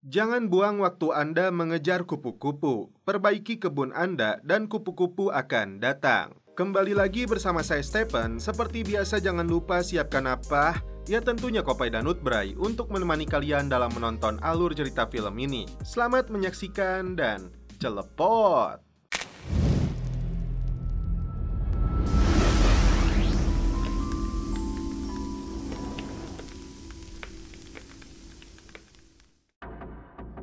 Jangan buang waktu Anda mengejar kupu-kupu. Perbaiki kebun Anda dan kupu-kupu akan datang. Kembali lagi bersama saya Stephen. Seperti biasa jangan lupa siapkan apa? Ya tentunya Kopai dan Nutbray untuk menemani kalian dalam menonton alur cerita film ini. Selamat menyaksikan dan celepot!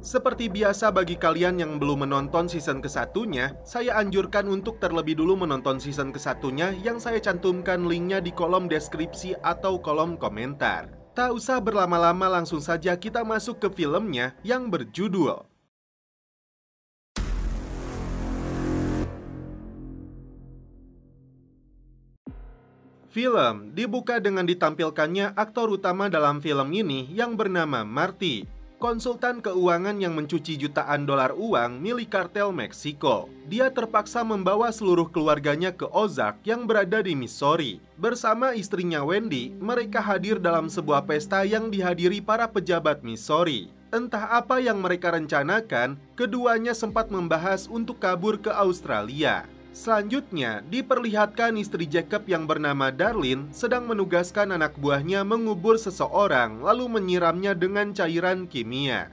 Seperti biasa bagi kalian yang belum menonton season ke-1-nya, saya anjurkan untuk terlebih dulu menonton season ke-1-nya yang saya cantumkan linknya di kolom deskripsi atau kolom komentar. Tak usah berlama-lama, langsung saja kita masuk ke filmnya yang berjudul Film dibuka dengan ditampilkannya aktor utama dalam film ini yang bernama Marty, konsultan keuangan yang mencuci jutaan dolar uang milik kartel Meksiko. Dia terpaksa membawa seluruh keluarganya ke Ozark yang berada di Missouri. Bersama istrinya Wendy, mereka hadir dalam sebuah pesta yang dihadiri para pejabat Missouri. Entah apa yang mereka rencanakan, keduanya sempat membahas untuk kabur ke Australia. Selanjutnya, diperlihatkan istri Jacob yang bernama Darlene sedang menugaskan anak buahnya mengubur seseorang lalu menyiramnya dengan cairan kimia.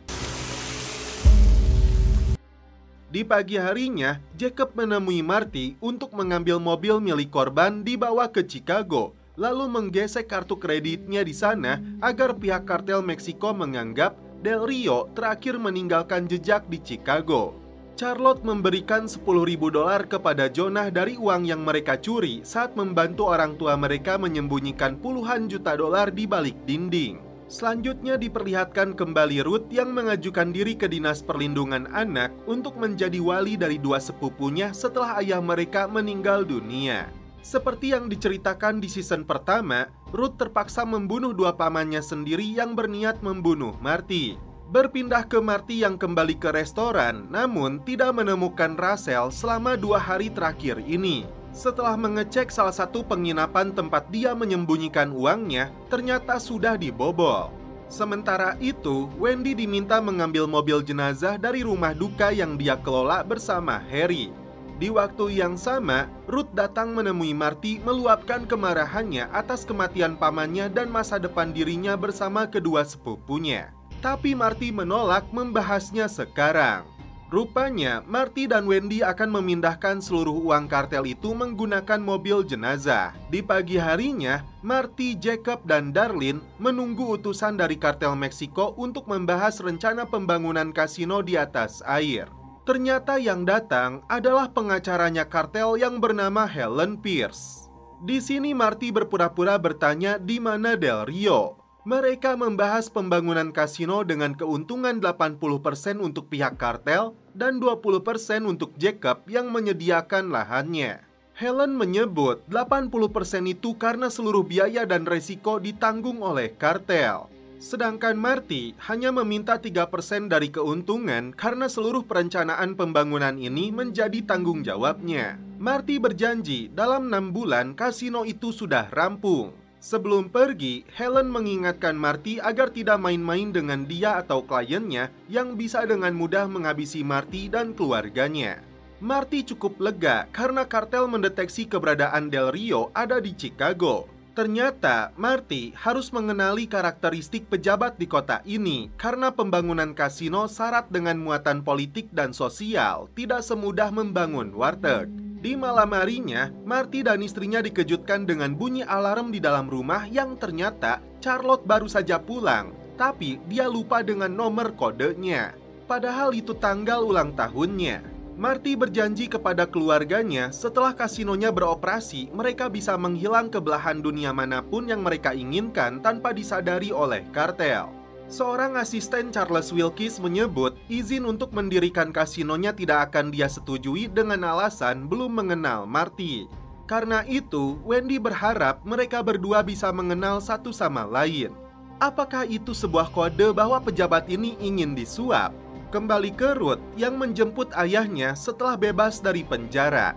Di pagi harinya, Jacob menemui Marty untuk mengambil mobil milik korban dibawa ke Chicago, lalu menggesek kartu kreditnya di sana agar pihak kartel Meksiko menganggap Del Rio terakhir meninggalkan jejak di Chicago. Charlotte memberikan $10.000 kepada Jonah dari uang yang mereka curi saat membantu orang tua mereka menyembunyikan puluhan juta dolar di balik dinding. Selanjutnya diperlihatkan kembali Ruth yang mengajukan diri ke Dinas Perlindungan Anak untuk menjadi wali dari dua sepupunya setelah ayah mereka meninggal dunia. Seperti yang diceritakan di season pertama, Ruth terpaksa membunuh dua pamannya sendiri yang berniat membunuh Marty. Berpindah ke Marty yang kembali ke restoran, namun tidak menemukan Rachel selama 2 hari terakhir ini. Setelah mengecek salah satu penginapan tempat dia menyembunyikan uangnya, ternyata sudah dibobol. Sementara itu, Wendy diminta mengambil mobil jenazah dari rumah duka yang dia kelola bersama Harry. Di waktu yang sama, Ruth datang menemui Marty meluapkan kemarahannya atas kematian pamannya dan masa depan dirinya bersama kedua sepupunya. Tapi Marty menolak membahasnya sekarang. Rupanya, Marty dan Wendy akan memindahkan seluruh uang kartel itu menggunakan mobil jenazah. Di pagi harinya, Marty, Jacob, dan Darlene menunggu utusan dari kartel Meksiko untuk membahas rencana pembangunan kasino di atas air. Ternyata yang datang adalah pengacaranya kartel yang bernama Helen Pierce. Di sini Marty berpura-pura bertanya di mana Del Rio. Mereka membahas pembangunan kasino dengan keuntungan 80% untuk pihak kartel dan 20% untuk Jacob yang menyediakan lahannya. Helen menyebut 80% itu karena seluruh biaya dan resiko ditanggung oleh kartel. Sedangkan Marty hanya meminta 3% dari keuntungan karena seluruh perencanaan pembangunan ini menjadi tanggung jawabnya. Marty berjanji dalam 6 bulan kasino itu sudah rampung. Sebelum pergi, Helen mengingatkan Marty agar tidak main-main dengan dia atau kliennya yang bisa dengan mudah menghabisi Marty dan keluarganya. Marty cukup lega karena kartel mendeteksi keberadaan Del Rio ada di Chicago. Ternyata Marty harus mengenali karakteristik pejabat di kota ini karena pembangunan kasino syarat dengan muatan politik dan sosial, tidak semudah membangun warteg. Di malam harinya, Marty dan istrinya dikejutkan dengan bunyi alarm di dalam rumah yang ternyata Charlotte baru saja pulang, tapi dia lupa dengan nomor kodenya. Padahal itu tanggal ulang tahunnya. Marty berjanji kepada keluarganya setelah kasinonya beroperasi, mereka bisa menghilang ke belahan dunia manapun yang mereka inginkan tanpa disadari oleh kartel. Seorang asisten Charles Wilkes menyebut izin untuk mendirikan kasinonya tidak akan dia setujui dengan alasan belum mengenal Marty. Karena itu, Wendy berharap mereka berdua bisa mengenal satu sama lain. Apakah itu sebuah kode bahwa pejabat ini ingin disuap? Kembali ke Ruth yang menjemput ayahnya setelah bebas dari penjara.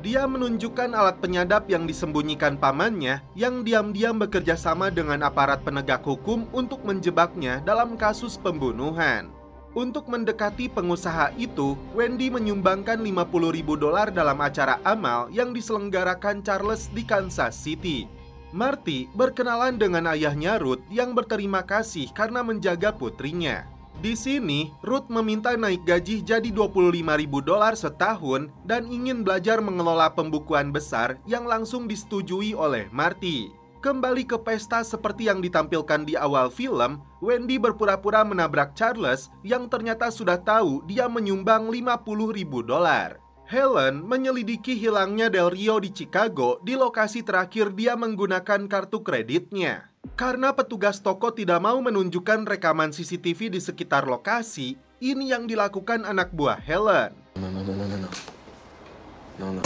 Dia menunjukkan alat penyadap yang disembunyikan pamannya yang diam-diam bekerja sama dengan aparat penegak hukum untuk menjebaknya dalam kasus pembunuhan. Untuk mendekati pengusaha itu, Wendy menyumbangkan $50.000 dalam acara amal yang diselenggarakan Charles di Kansas City. Marty berkenalan dengan ayahnya Ruth yang berterima kasih karena menjaga putrinya. Di sini, Ruth meminta naik gaji jadi $25.000 setahun dan ingin belajar mengelola pembukuan besar yang langsung disetujui oleh Marty. Kembali ke pesta seperti yang ditampilkan di awal film, Wendy berpura-pura menabrak Charles yang ternyata sudah tahu dia menyumbang $50.000. Helen menyelidiki hilangnya Del Rio di Chicago di lokasi terakhir dia menggunakan kartu kreditnya. Karena petugas toko tidak mau menunjukkan rekaman CCTV di sekitar lokasi, ini yang dilakukan anak buah Helen. No.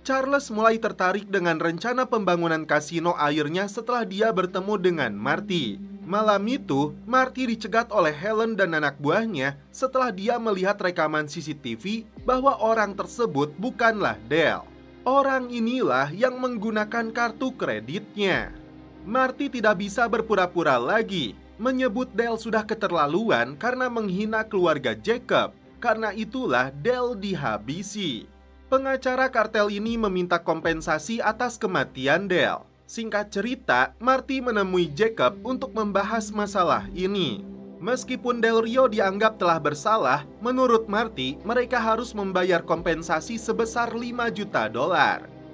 Charles mulai tertarik dengan rencana pembangunan kasino airnya setelah dia bertemu dengan Marty. Malam itu, Marty dicegat oleh Helen dan anak buahnya setelah dia melihat rekaman CCTV bahwa orang tersebut bukanlah Del. Orang inilah yang menggunakan kartu kreditnya. Marty tidak bisa berpura-pura lagi, menyebut Del sudah keterlaluan karena menghina keluarga Jacob. Karena itulah Del dihabisi. Pengacara kartel ini meminta kompensasi atas kematian Del. Singkat cerita, Marty menemui Jacob untuk membahas masalah ini. Meskipun Del Rio dianggap telah bersalah, menurut Marty, mereka harus membayar kompensasi sebesar $5 juta.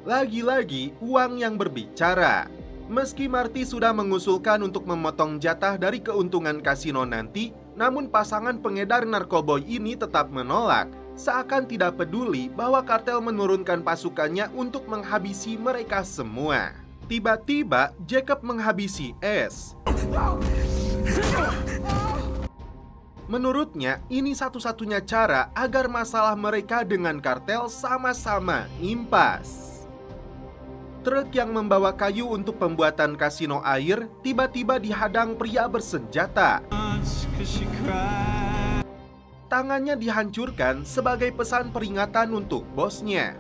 Lagi-lagi, uang yang berbicara. Meski Marty sudah mengusulkan untuk memotong jatah dari keuntungan kasino nanti, namun pasangan pengedar narkoboy ini tetap menolak, seakan tidak peduli bahwa kartel menurunkan pasukannya untuk menghabisi mereka semua. Tiba-tiba, Jacob menghabisi S. Menurutnya, ini satu-satunya cara agar masalah mereka dengan kartel sama-sama impas. Truk yang membawa kayu untuk pembuatan kasino air tiba-tiba dihadang pria bersenjata. Tangannya dihancurkan sebagai pesan peringatan untuk bosnya.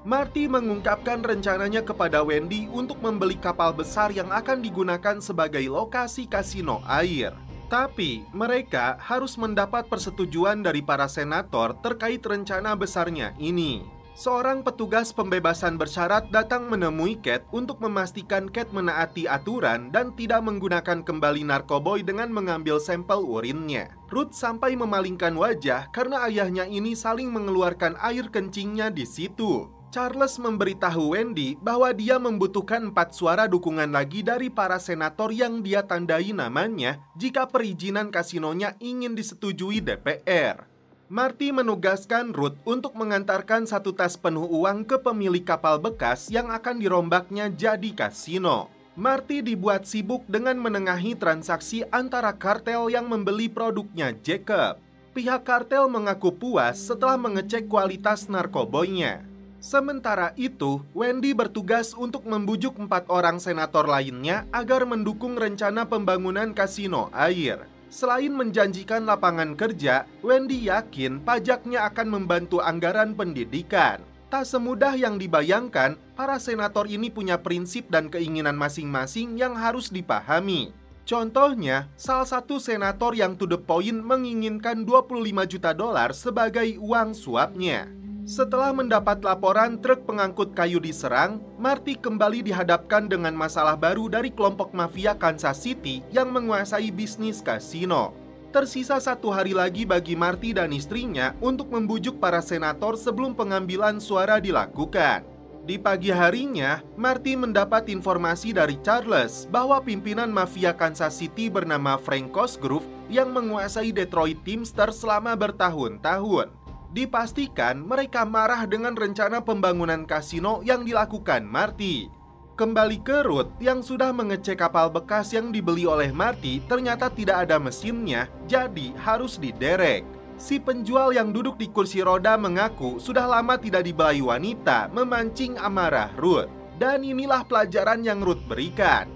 Marty mengungkapkan rencananya kepada Wendy untuk membeli kapal besar yang akan digunakan sebagai lokasi kasino air. Tapi mereka harus mendapat persetujuan dari para senator terkait rencana besarnya ini. Seorang petugas pembebasan bersyarat datang menemui Kate untuk memastikan Kate menaati aturan dan tidak menggunakan kembali narkoboy dengan mengambil sampel urinnya. Ruth sampai memalingkan wajah karena ayahnya ini saling mengeluarkan air kencingnya di situ. Charles memberitahu Wendy bahwa dia membutuhkan 4 suara dukungan lagi dari para senator yang dia tandai namanya jika perizinan kasinonya ingin disetujui DPR. Marty menugaskan Ruth untuk mengantarkan 1 tas penuh uang ke pemilik kapal bekas yang akan dirombaknya jadi kasino. Marty dibuat sibuk dengan menengahi transaksi antara kartel yang membeli produknya Jacob. Pihak kartel mengaku puas setelah mengecek kualitas narkoboynya. Sementara itu, Wendy bertugas untuk membujuk 4 orang senator lainnya agar mendukung rencana pembangunan kasino air. Selain menjanjikan lapangan kerja, Wendy yakin pajaknya akan membantu anggaran pendidikan. Tak semudah yang dibayangkan, para senator ini punya prinsip dan keinginan masing-masing yang harus dipahami. Contohnya, salah satu senator yang to the point menginginkan $25 juta sebagai uang suapnya. Setelah mendapat laporan truk pengangkut kayu diserang, Marty kembali dihadapkan dengan masalah baru dari kelompok mafia Kansas City yang menguasai bisnis kasino. Tersisa 1 hari lagi bagi Marty dan istrinya untuk membujuk para senator sebelum pengambilan suara dilakukan. Di pagi harinya, Marty mendapat informasi dari Charles bahwa pimpinan mafia Kansas City bernama Frank Cosgrove yang menguasai Detroit Teamsters selama bertahun-tahun. Dipastikan mereka marah dengan rencana pembangunan kasino yang dilakukan Marty. Kembali ke Ruth yang sudah mengecek kapal bekas yang dibeli oleh Marty ternyata tidak ada mesinnya, jadi harus diderek. Si penjual yang duduk di kursi roda mengaku sudah lama tidak dibelai wanita, memancing amarah Ruth. Dan inilah pelajaran yang Ruth berikan.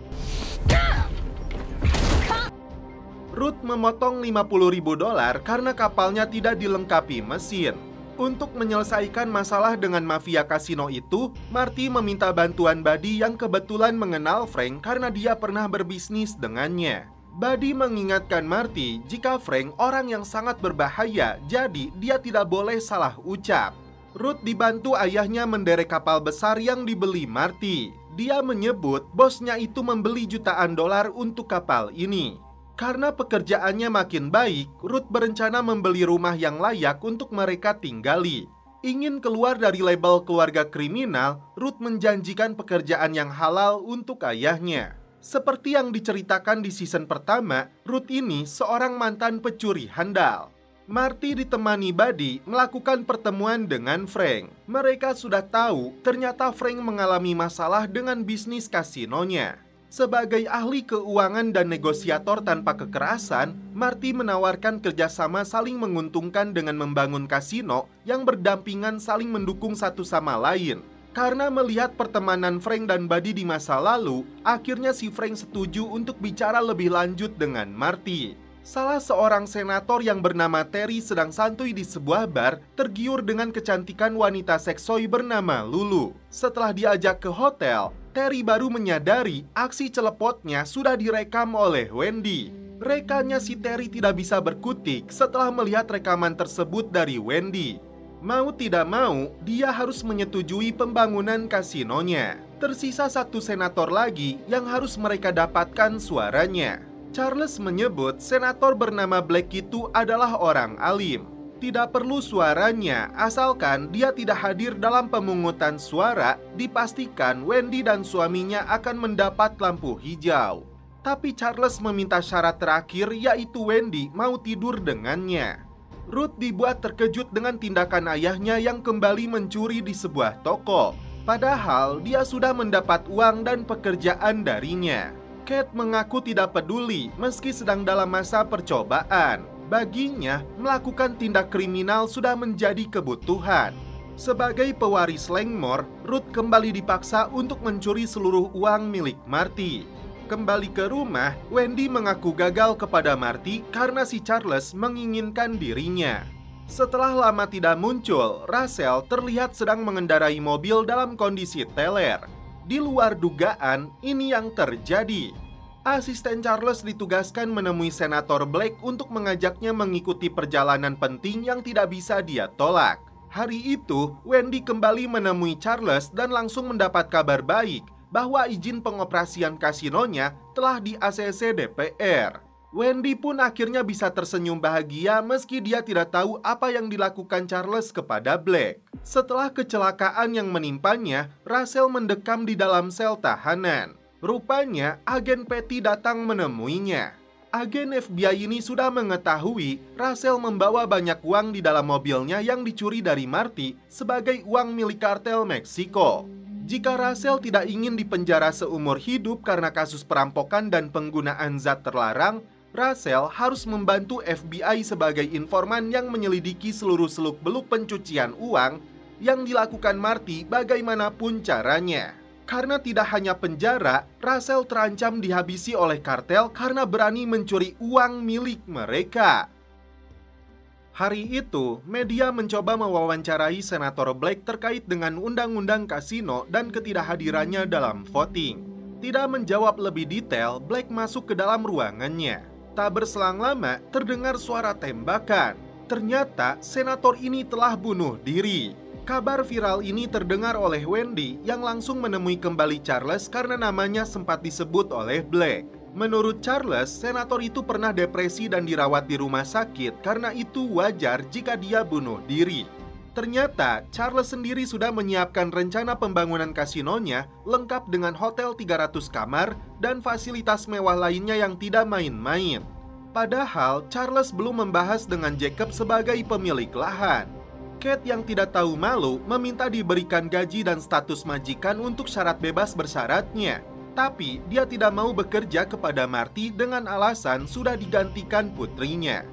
Ruth memotong $50.000 karena kapalnya tidak dilengkapi mesin. Untuk menyelesaikan masalah dengan mafia kasino itu, Marty meminta bantuan Buddy yang kebetulan mengenal Frank karena dia pernah berbisnis dengannya. Buddy mengingatkan Marty jika Frank orang yang sangat berbahaya, jadi dia tidak boleh salah ucap. Ruth dibantu ayahnya menderek kapal besar yang dibeli Marty. Dia menyebut bosnya itu membeli jutaan dolar untuk kapal ini. Karena pekerjaannya makin baik, Ruth berencana membeli rumah yang layak untuk mereka tinggali. Ingin keluar dari label keluarga kriminal, Ruth menjanjikan pekerjaan yang halal untuk ayahnya. Seperti yang diceritakan di season pertama, Ruth ini seorang mantan pencuri handal. Marty ditemani Buddy melakukan pertemuan dengan Frank. Mereka sudah tahu ternyata Frank mengalami masalah dengan bisnis kasinonya. Sebagai ahli keuangan dan negosiator tanpa kekerasan, Marty menawarkan kerjasama saling menguntungkan dengan membangun kasino yang berdampingan saling mendukung satu sama lain. Karena melihat pertemanan Frank dan Buddy di masa lalu, akhirnya si Frank setuju untuk bicara lebih lanjut dengan Marty. Salah seorang senator yang bernama Terry sedang santuy di sebuah bar, tergiur dengan kecantikan wanita seksoi bernama Lulu. Setelah diajak ke hotel, Terry baru menyadari aksi celepotnya sudah direkam oleh Wendy. Rekannya si Terry tidak bisa berkutik setelah melihat rekaman tersebut dari Wendy. Mau tidak mau, dia harus menyetujui pembangunan kasinonya. Tersisa satu senator lagi yang harus mereka dapatkan suaranya. Charles menyebut senator bernama Black itu adalah orang alim. Tidak perlu suaranya, asalkan dia tidak hadir dalam pemungutan suara, dipastikan Wendy dan suaminya akan mendapat lampu hijau. Tapi Charles meminta syarat terakhir, yaitu Wendy mau tidur dengannya. Ruth dibuat terkejut dengan tindakan ayahnya yang kembali mencuri di sebuah toko. Padahal dia sudah mendapat uang dan pekerjaan darinya. Kate mengaku tidak peduli meski sedang dalam masa percobaan. Baginya, melakukan tindak kriminal sudah menjadi kebutuhan. Sebagai pewaris Langmore, Ruth kembali dipaksa untuk mencuri seluruh uang milik Marty. Kembali ke rumah, Wendy mengaku gagal kepada Marty karena si Charles menginginkan dirinya. Setelah lama tidak muncul, Russell terlihat sedang mengendarai mobil dalam kondisi teler. Di luar dugaan, ini yang terjadi. Asisten Charles ditugaskan menemui Senator Black untuk mengajaknya mengikuti perjalanan penting yang tidak bisa dia tolak. Hari itu, Wendy kembali menemui Charles dan langsung mendapat kabar baik bahwa izin pengoperasian kasinonya telah di-ACC DPR. Wendy pun akhirnya bisa tersenyum bahagia meski dia tidak tahu apa yang dilakukan Charles kepada Black. Setelah kecelakaan yang menimpanya, Russell mendekam di dalam sel tahanan. Rupanya, agen Patty datang menemuinya. Agen FBI ini sudah mengetahui Russell membawa banyak uang di dalam mobilnya yang dicuri dari Marty sebagai uang milik kartel Meksiko. Jika Russell tidak ingin dipenjara seumur hidup karena kasus perampokan dan penggunaan zat terlarang, Russell harus membantu FBI sebagai informan yang menyelidiki seluruh seluk-beluk pencucian uang yang dilakukan Marty bagaimanapun caranya. Karena tidak hanya penjara, Russell terancam dihabisi oleh kartel karena berani mencuri uang milik mereka. Hari itu, media mencoba mewawancarai Senator Black terkait dengan undang-undang kasino dan ketidakhadirannya dalam voting. Tidak menjawab lebih detail, Black masuk ke dalam ruangannya. Tak berselang lama, terdengar suara tembakan. Ternyata, senator ini telah bunuh diri. Kabar viral ini terdengar oleh Wendy yang langsung menemui kembali Charles karena namanya sempat disebut oleh Black. Menurut Charles, senator itu pernah depresi dan dirawat di rumah sakit karena itu wajar jika dia bunuh diri. Ternyata, Charles sendiri sudah menyiapkan rencana pembangunan kasinonya lengkap dengan hotel 300 kamar dan fasilitas mewah lainnya yang tidak main-main. Padahal, Charles belum membahas dengan Jacob sebagai pemilik lahan. Kate yang tidak tahu malu meminta diberikan gaji dan status majikan untuk syarat bebas bersyaratnya. Tapi dia tidak mau bekerja kepada Marty dengan alasan sudah digantikan putrinya.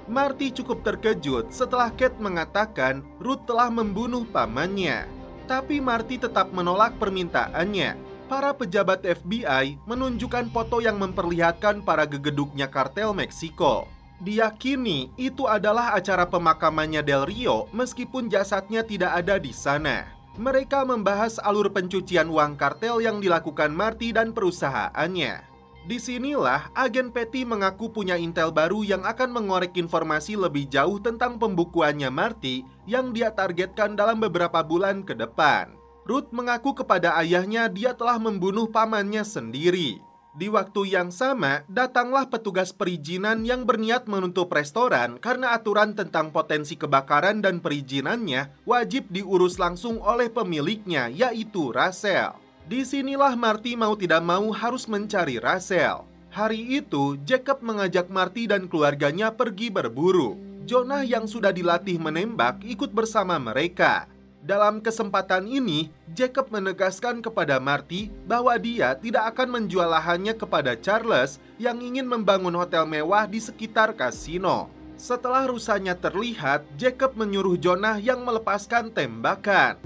Marty cukup terkejut setelah Kate mengatakan Ruth telah membunuh pamannya. Tapi Marty tetap menolak permintaannya. Para pejabat FBI menunjukkan foto yang memperlihatkan para gegeduknya kartel Meksiko. Diyakini itu adalah acara pemakamannya Del Rio meskipun jasadnya tidak ada di sana. Mereka membahas alur pencucian uang kartel yang dilakukan Marty dan perusahaannya. Disinilah agen Patty mengaku punya intel baru yang akan mengorek informasi lebih jauh tentang pembukuannya Marty yang dia targetkan dalam beberapa bulan ke depan. Ruth mengaku kepada ayahnya dia telah membunuh pamannya sendiri. Di waktu yang sama, datanglah petugas perizinan yang berniat menutup restoran karena aturan tentang potensi kebakaran dan perizinannya wajib diurus langsung oleh pemiliknya, yaitu Rachel. Disinilah Marty mau tidak mau harus mencari Rachel. Hari itu, Jacob mengajak Marty dan keluarganya pergi berburu. Jonah yang sudah dilatih menembak ikut bersama mereka. Dalam kesempatan ini, Jacob menegaskan kepada Marty bahwa dia tidak akan menjual lahannya kepada Charles yang ingin membangun hotel mewah di sekitar kasino. Setelah rusanya terlihat, Jacob menyuruh Jonah yang melepaskan tembakan.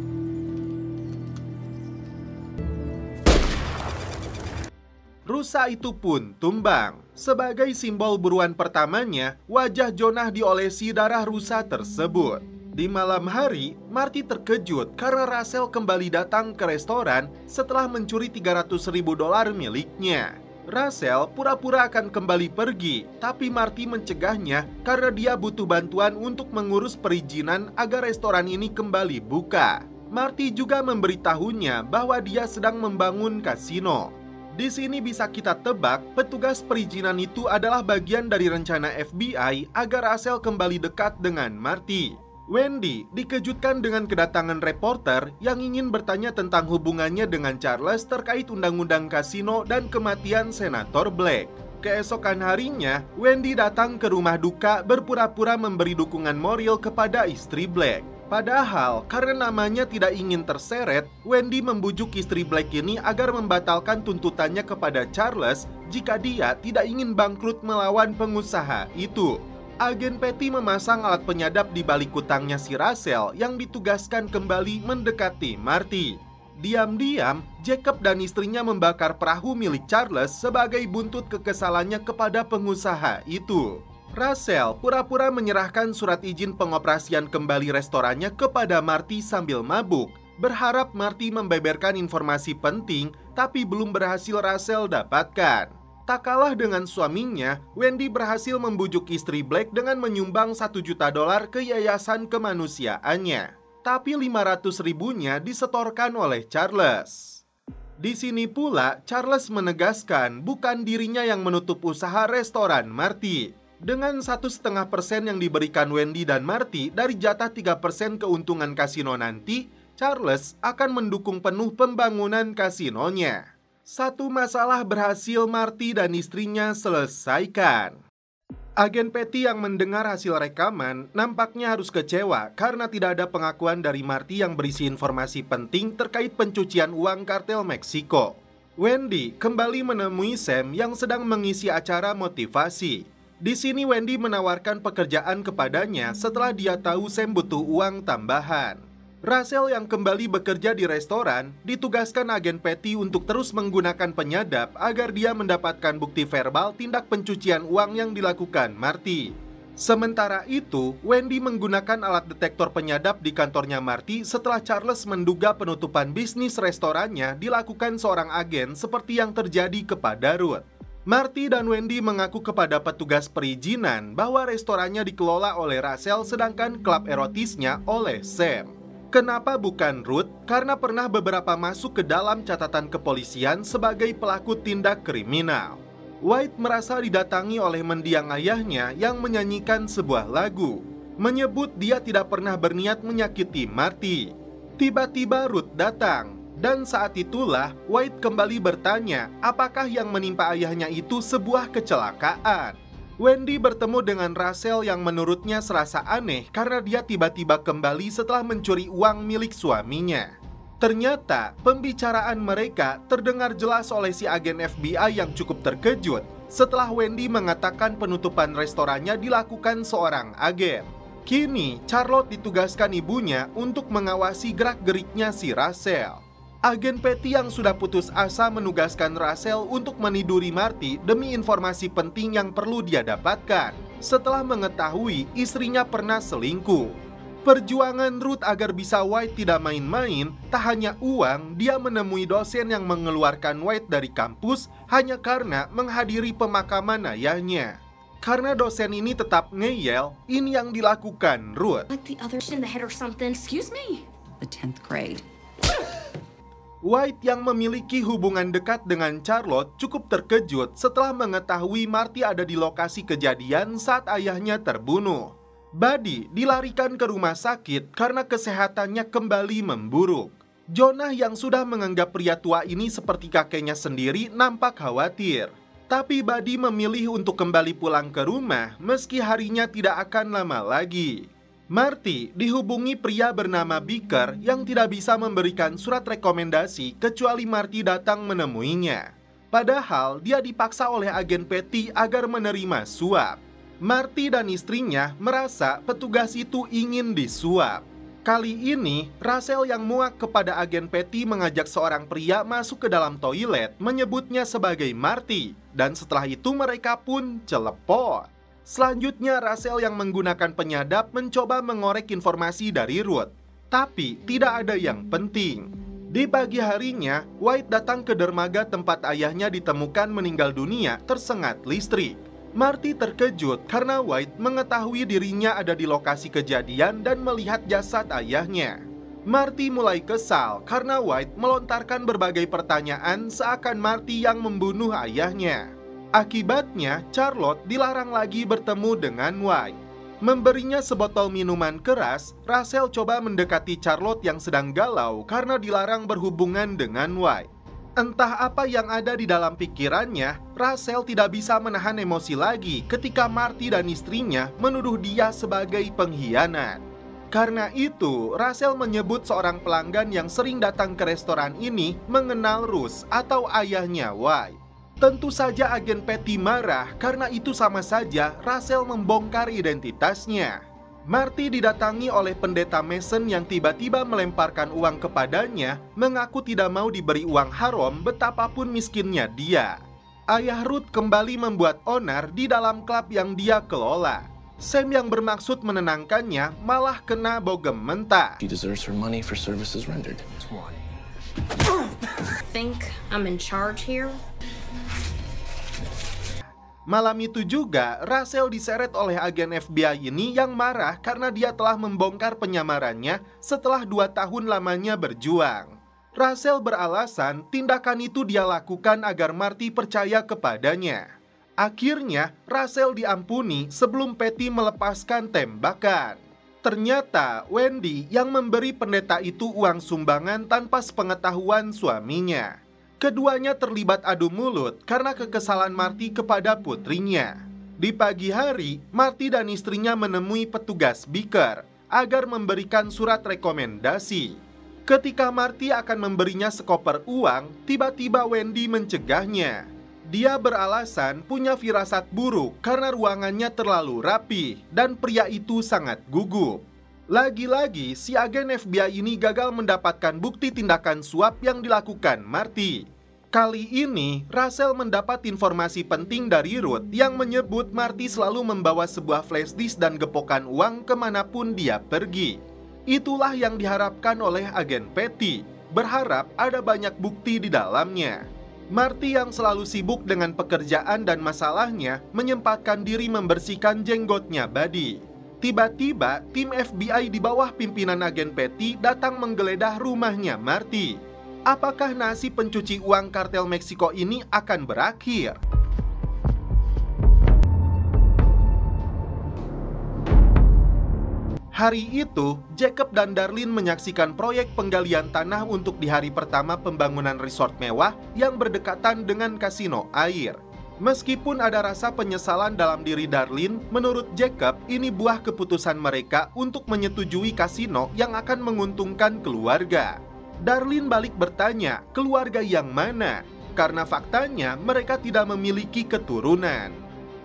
Rusa itu pun tumbang. Sebagai simbol buruan pertamanya, wajah Jonah diolesi darah rusa tersebut. Di malam hari, Marty terkejut karena Rachel kembali datang ke restoran setelah mencuri $300.000 miliknya. Rachel pura-pura akan kembali pergi, tapi Marty mencegahnya karena dia butuh bantuan untuk mengurus perizinan agar restoran ini kembali buka. Marty juga memberitahunya bahwa dia sedang membangun kasino. Di sini bisa kita tebak, petugas perizinan itu adalah bagian dari rencana FBI agar Rachel kembali dekat dengan Marty. Wendy dikejutkan dengan kedatangan reporter yang ingin bertanya tentang hubungannya dengan Charles terkait undang-undang kasino dan kematian Senator Black. Keesokan harinya, Wendy datang ke rumah duka berpura-pura memberi dukungan moral kepada istri Black. Padahal, karena namanya tidak ingin terseret, Wendy membujuk istri Black ini agar membatalkan tuntutannya kepada Charles jika dia tidak ingin bangkrut melawan pengusaha itu. Agen Patty memasang alat penyadap di balik kutangnya si Rachel yang ditugaskan kembali mendekati Marty. Diam-diam, Jacob dan istrinya membakar perahu milik Charles sebagai buntut kekesalannya kepada pengusaha itu. Rachel pura-pura menyerahkan surat izin pengoperasian kembali restorannya kepada Marty sambil mabuk, berharap Marty membeberkan informasi penting tapi belum berhasil Rachel dapatkan. Tak kalah dengan suaminya, Wendy berhasil membujuk istri Black dengan menyumbang $1 juta ke yayasan kemanusiaannya. Tapi 500.000-nya disetorkan oleh Charles. Di sini pula, Charles menegaskan bukan dirinya yang menutup usaha restoran Marty. Dengan 1,5% yang diberikan Wendy dan Marty dari jatah 3% keuntungan kasino nanti, Charles akan mendukung penuh pembangunan kasinonya. Satu masalah berhasil Marty dan istrinya selesaikan. Agen Patty yang mendengar hasil rekaman nampaknya harus kecewa karena tidak ada pengakuan dari Marty yang berisi informasi penting terkait pencucian uang kartel Meksiko. Wendy kembali menemui Sam yang sedang mengisi acara motivasi. Di sini Wendy menawarkan pekerjaan kepadanya setelah dia tahu Sam butuh uang tambahan. Rachel yang kembali bekerja di restoran ditugaskan agen Patty untuk terus menggunakan penyadap agar dia mendapatkan bukti verbal tindak pencucian uang yang dilakukan Marty. Sementara itu, Wendy menggunakan alat detektor penyadap di kantornya Marty setelah Charles menduga penutupan bisnis restorannya dilakukan seorang agen seperti yang terjadi kepada Ruth. Marty dan Wendy mengaku kepada petugas perizinan bahwa restorannya dikelola oleh Rachel sedangkan klub erotisnya oleh Sam. Kenapa bukan Ruth? Karena pernah beberapa masuk ke dalam catatan kepolisian sebagai pelaku tindak kriminal. White merasa didatangi oleh mendiang ayahnya yang menyanyikan sebuah lagu, menyebut dia tidak pernah berniat menyakiti Marty. Tiba-tiba Ruth datang, dan saat itulah White kembali bertanya apakah yang menimpa ayahnya itu sebuah kecelakaan. Wendy bertemu dengan Rachel yang menurutnya serasa aneh karena dia tiba-tiba kembali setelah mencuri uang milik suaminya. Ternyata pembicaraan mereka terdengar jelas oleh si agen FBI yang cukup terkejut setelah Wendy mengatakan penutupan restorannya dilakukan seorang agen. Kini Charlotte ditugaskan ibunya untuk mengawasi gerak-geriknya si Rachel. Agen Patty yang sudah putus asa menugaskan Russell untuk meniduri Marty demi informasi penting yang perlu dia dapatkan setelah mengetahui istrinya pernah selingkuh. Perjuangan Ruth agar bisa White tidak main-main, tak hanya uang, dia menemui dosen yang mengeluarkan White dari kampus hanya karena menghadiri pemakaman ayahnya. Karena dosen ini tetap ngeyel, ini yang dilakukan Ruth. Like the others in the head or something. Excuse me. The 10th grade. White yang memiliki hubungan dekat dengan Charlotte cukup terkejut setelah mengetahui Marty ada di lokasi kejadian saat ayahnya terbunuh. Buddy dilarikan ke rumah sakit karena kesehatannya kembali memburuk. Jonah yang sudah menganggap pria tua ini seperti kakeknya sendiri nampak khawatir. Tapi Buddy memilih untuk kembali pulang ke rumah meski harinya tidak akan lama lagi. Marty dihubungi pria bernama Beaker yang tidak bisa memberikan surat rekomendasi kecuali Marty datang menemuinya. Padahal dia dipaksa oleh agen Patty agar menerima suap. Marty dan istrinya merasa petugas itu ingin disuap. Kali ini, Russell yang muak kepada agen Patty mengajak seorang pria masuk ke dalam toilet menyebutnya sebagai Marty. Dan setelah itu mereka pun celepot. Selanjutnya, Russell yang menggunakan penyadap mencoba mengorek informasi dari Ruth. Tapi tidak ada yang penting. Di pagi harinya, White datang ke dermaga tempat ayahnya ditemukan meninggal dunia tersengat listrik. Marty terkejut karena White mengetahui dirinya ada di lokasi kejadian dan melihat jasad ayahnya. Marty mulai kesal karena White melontarkan berbagai pertanyaan seakan Marty yang membunuh ayahnya. Akibatnya, Charlotte dilarang lagi bertemu dengan White. Memberinya sebotol minuman keras, Russell coba mendekati Charlotte yang sedang galau karena dilarang berhubungan dengan White. Entah apa yang ada di dalam pikirannya, Russell tidak bisa menahan emosi lagi ketika Marty dan istrinya menuduh dia sebagai pengkhianat. Karena itu, Russell menyebut seorang pelanggan yang sering datang ke restoran ini mengenal Russ atau ayahnya White. Tentu saja agen Patty marah karena itu sama saja Russell membongkar identitasnya. Marty didatangi oleh pendeta Mason yang tiba-tiba melemparkan uang kepadanya, mengaku tidak mau diberi uang haram betapapun miskinnya dia. Ayah Ruth kembali membuat onar di dalam klub yang dia kelola. Sam yang bermaksud menenangkannya malah kena bogem mentah. She deserves her money for services rendered. Think I'm in charge here? Malam itu juga, Russell diseret oleh agen FBI ini yang marah karena dia telah membongkar penyamarannya setelah 2 tahun lamanya berjuang. Russell beralasan tindakan itu dia lakukan agar Marty percaya kepadanya. Akhirnya, Russell diampuni sebelum Patty melepaskan tembakan. Ternyata, Wendy yang memberi pendeta itu uang sumbangan tanpa sepengetahuan suaminya. Keduanya terlibat adu mulut karena kekesalan Marty kepada putrinya. Di pagi hari, Marty dan istrinya menemui petugas Beaker agar memberikan surat rekomendasi. Ketika Marty akan memberinya sekoper uang, tiba-tiba Wendy mencegahnya. Dia beralasan punya firasat buruk karena ruangannya terlalu rapi dan pria itu sangat gugup. Lagi-lagi, si agen FBI ini gagal mendapatkan bukti tindakan suap yang dilakukan Marty. Kali ini, Russell mendapat informasi penting dari Ruth yang menyebut Marty selalu membawa sebuah flash disk dan gepokan uang kemanapun dia pergi. Itulah yang diharapkan oleh agen Patty, berharap ada banyak bukti di dalamnya. Marty yang selalu sibuk dengan pekerjaan dan masalahnya menyempatkan diri membersihkan jenggotnya Buddy. Tiba-tiba, tim FBI di bawah pimpinan agen Patty datang menggeledah rumahnya Marty. Apakah nasib pencuci uang kartel Meksiko ini akan berakhir? Hari itu, Jacob dan Darlene menyaksikan proyek penggalian tanah untuk di hari pertama pembangunan resort mewah yang berdekatan dengan kasino air. Meskipun ada rasa penyesalan dalam diri Darlene, menurut Jacob ini buah keputusan mereka untuk menyetujui kasino yang akan menguntungkan keluarga. Darlene balik bertanya, keluarga yang mana? Karena faktanya mereka tidak memiliki keturunan.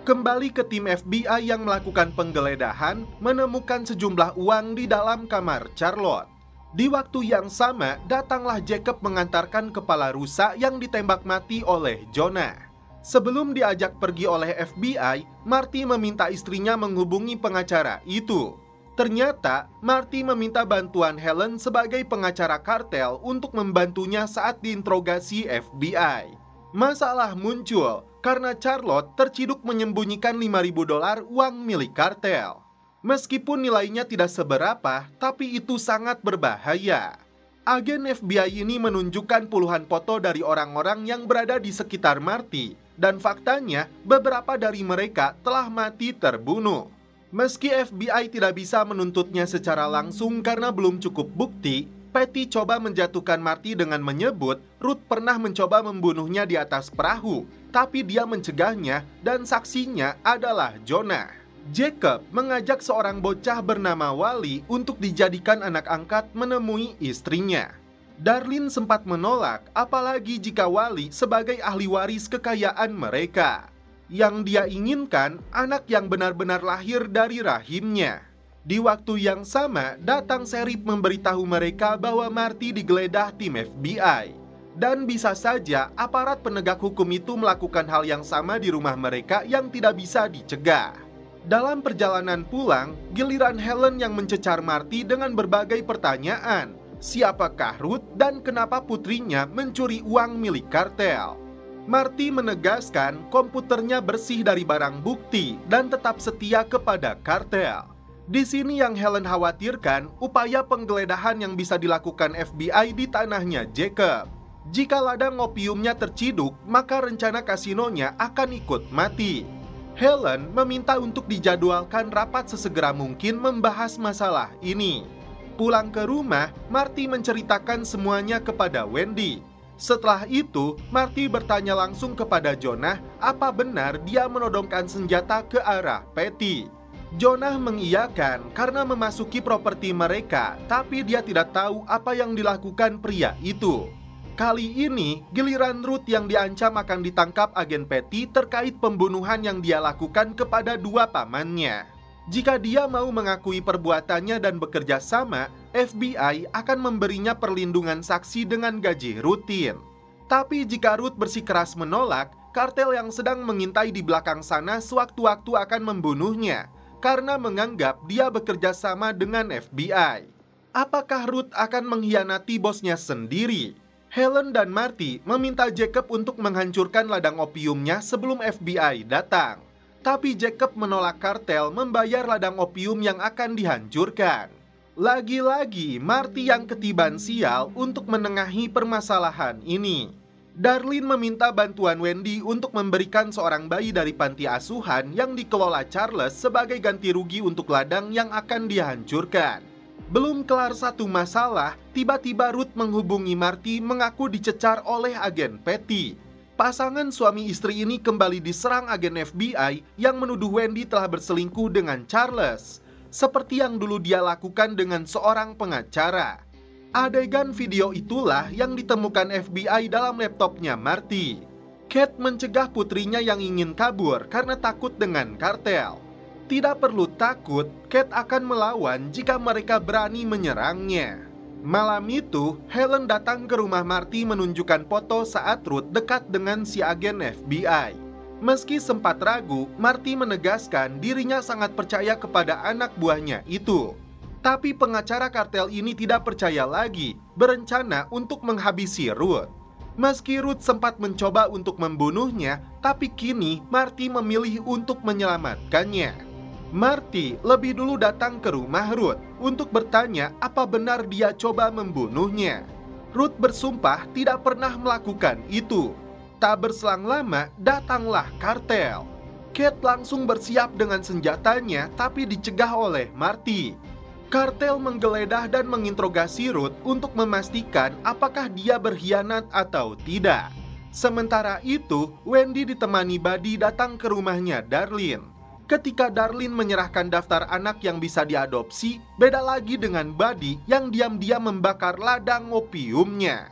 Kembali ke tim FBI yang melakukan penggeledahan, menemukan sejumlah uang di dalam kamar Charlotte. Di waktu yang sama, datanglah Jacob mengantarkan kepala rusa yang ditembak mati oleh Jonah. Sebelum diajak pergi oleh FBI, Marty meminta istrinya menghubungi pengacara itu. Ternyata, Marty meminta bantuan Helen sebagai pengacara kartel untuk membantunya saat diinterogasi FBI. Masalah muncul karena Charlotte terciduk menyembunyikan $5.000 uang milik kartel. Meskipun nilainya tidak seberapa, tapi itu sangat berbahaya. Agen FBI ini menunjukkan puluhan foto dari orang-orang yang berada di sekitar Marty, dan faktanya beberapa dari mereka telah mati terbunuh. Meski FBI tidak bisa menuntutnya secara langsung karena belum cukup bukti, Patty coba menjatuhkan Marty dengan menyebut Ruth pernah mencoba membunuhnya di atas perahu, tapi dia mencegahnya dan saksinya adalah Jonah. Jacob mengajak seorang bocah bernama Wally untuk dijadikan anak angkat menemui istrinya. Darlene sempat menolak, apalagi jika Wally sebagai ahli waris kekayaan mereka. Yang dia inginkan, anak yang benar-benar lahir dari rahimnya. Di waktu yang sama, datang Sheriff memberitahu mereka bahwa Marty digeledah tim FBI. Dan bisa saja aparat penegak hukum itu melakukan hal yang sama di rumah mereka yang tidak bisa dicegah. Dalam perjalanan pulang, giliran Helen yang mencecar Marty dengan berbagai pertanyaan. Siapakah Ruth dan kenapa putrinya mencuri uang milik kartel? Marty menegaskan komputernya bersih dari barang bukti dan tetap setia kepada kartel. Di sini yang Helen khawatirkan, upaya penggeledahan yang bisa dilakukan FBI di tanahnya Jacob. Jika ladang opiumnya terciduk, maka rencana kasinonya akan ikut mati. Helen meminta untuk dijadwalkan rapat sesegera mungkin membahas masalah ini. Pulang ke rumah, Marty menceritakan semuanya kepada Wendy. Setelah itu, Marty bertanya langsung kepada Jonah apa benar dia menodongkan senjata ke arah Patty. Jonah mengiyakan karena memasuki properti mereka, tapi dia tidak tahu apa yang dilakukan pria itu. Kali ini, giliran Ruth yang diancam akan ditangkap agen Patty terkait pembunuhan yang dia lakukan kepada dua pamannya. Jika dia mau mengakui perbuatannya dan bekerja sama, FBI akan memberinya perlindungan saksi dengan gaji rutin. Tapi jika Ruth bersikeras menolak, kartel yang sedang mengintai di belakang sana sewaktu-waktu akan membunuhnya karena menganggap dia bekerja sama dengan FBI. Apakah Ruth akan mengkhianati bosnya sendiri? Helen dan Marty meminta Jacob untuk menghancurkan ladang opiumnya sebelum FBI datang. Tapi Jacob menolak kartel membayar ladang opium yang akan dihancurkan. Lagi-lagi Marty yang ketiban sial untuk menengahi permasalahan ini. Darlene meminta bantuan Wendy untuk memberikan seorang bayi dari panti asuhan yang dikelola Charles sebagai ganti rugi untuk ladang yang akan dihancurkan. Belum kelar satu masalah, tiba-tiba Ruth menghubungi Marty mengaku dicecar oleh agen Patty. Pasangan suami istri ini kembali diserang agen FBI yang menuduh Wendy telah berselingkuh dengan Charles, seperti yang dulu dia lakukan dengan seorang pengacara. Adegan video itulah yang ditemukan FBI dalam laptopnya Marty. Kate mencegah putrinya yang ingin kabur karena takut dengan kartel. Tidak perlu takut, Kate akan melawan jika mereka berani menyerangnya. Malam itu, Helen datang ke rumah Marty menunjukkan foto saat Ruth dekat dengan si agen FBI. Meski sempat ragu, Marty menegaskan dirinya sangat percaya kepada anak buahnya itu. Tapi pengacara kartel ini tidak percaya lagi, berencana untuk menghabisi Ruth. Meski Ruth sempat mencoba untuk membunuhnya, tapi kini Marty memilih untuk menyelamatkannya. Marty lebih dulu datang ke rumah Ruth untuk bertanya apa benar dia coba membunuhnya. Ruth bersumpah tidak pernah melakukan itu. Tak berselang lama, datanglah kartel. Kate langsung bersiap dengan senjatanya, tapi dicegah oleh Marty. Kartel menggeledah dan menginterogasi Ruth untuk memastikan apakah dia berkhianat atau tidak. Sementara itu, Wendy ditemani Buddy datang ke rumahnya Darlene. Ketika Darlene menyerahkan daftar anak yang bisa diadopsi, beda lagi dengan Buddy yang diam-diam membakar ladang opiumnya.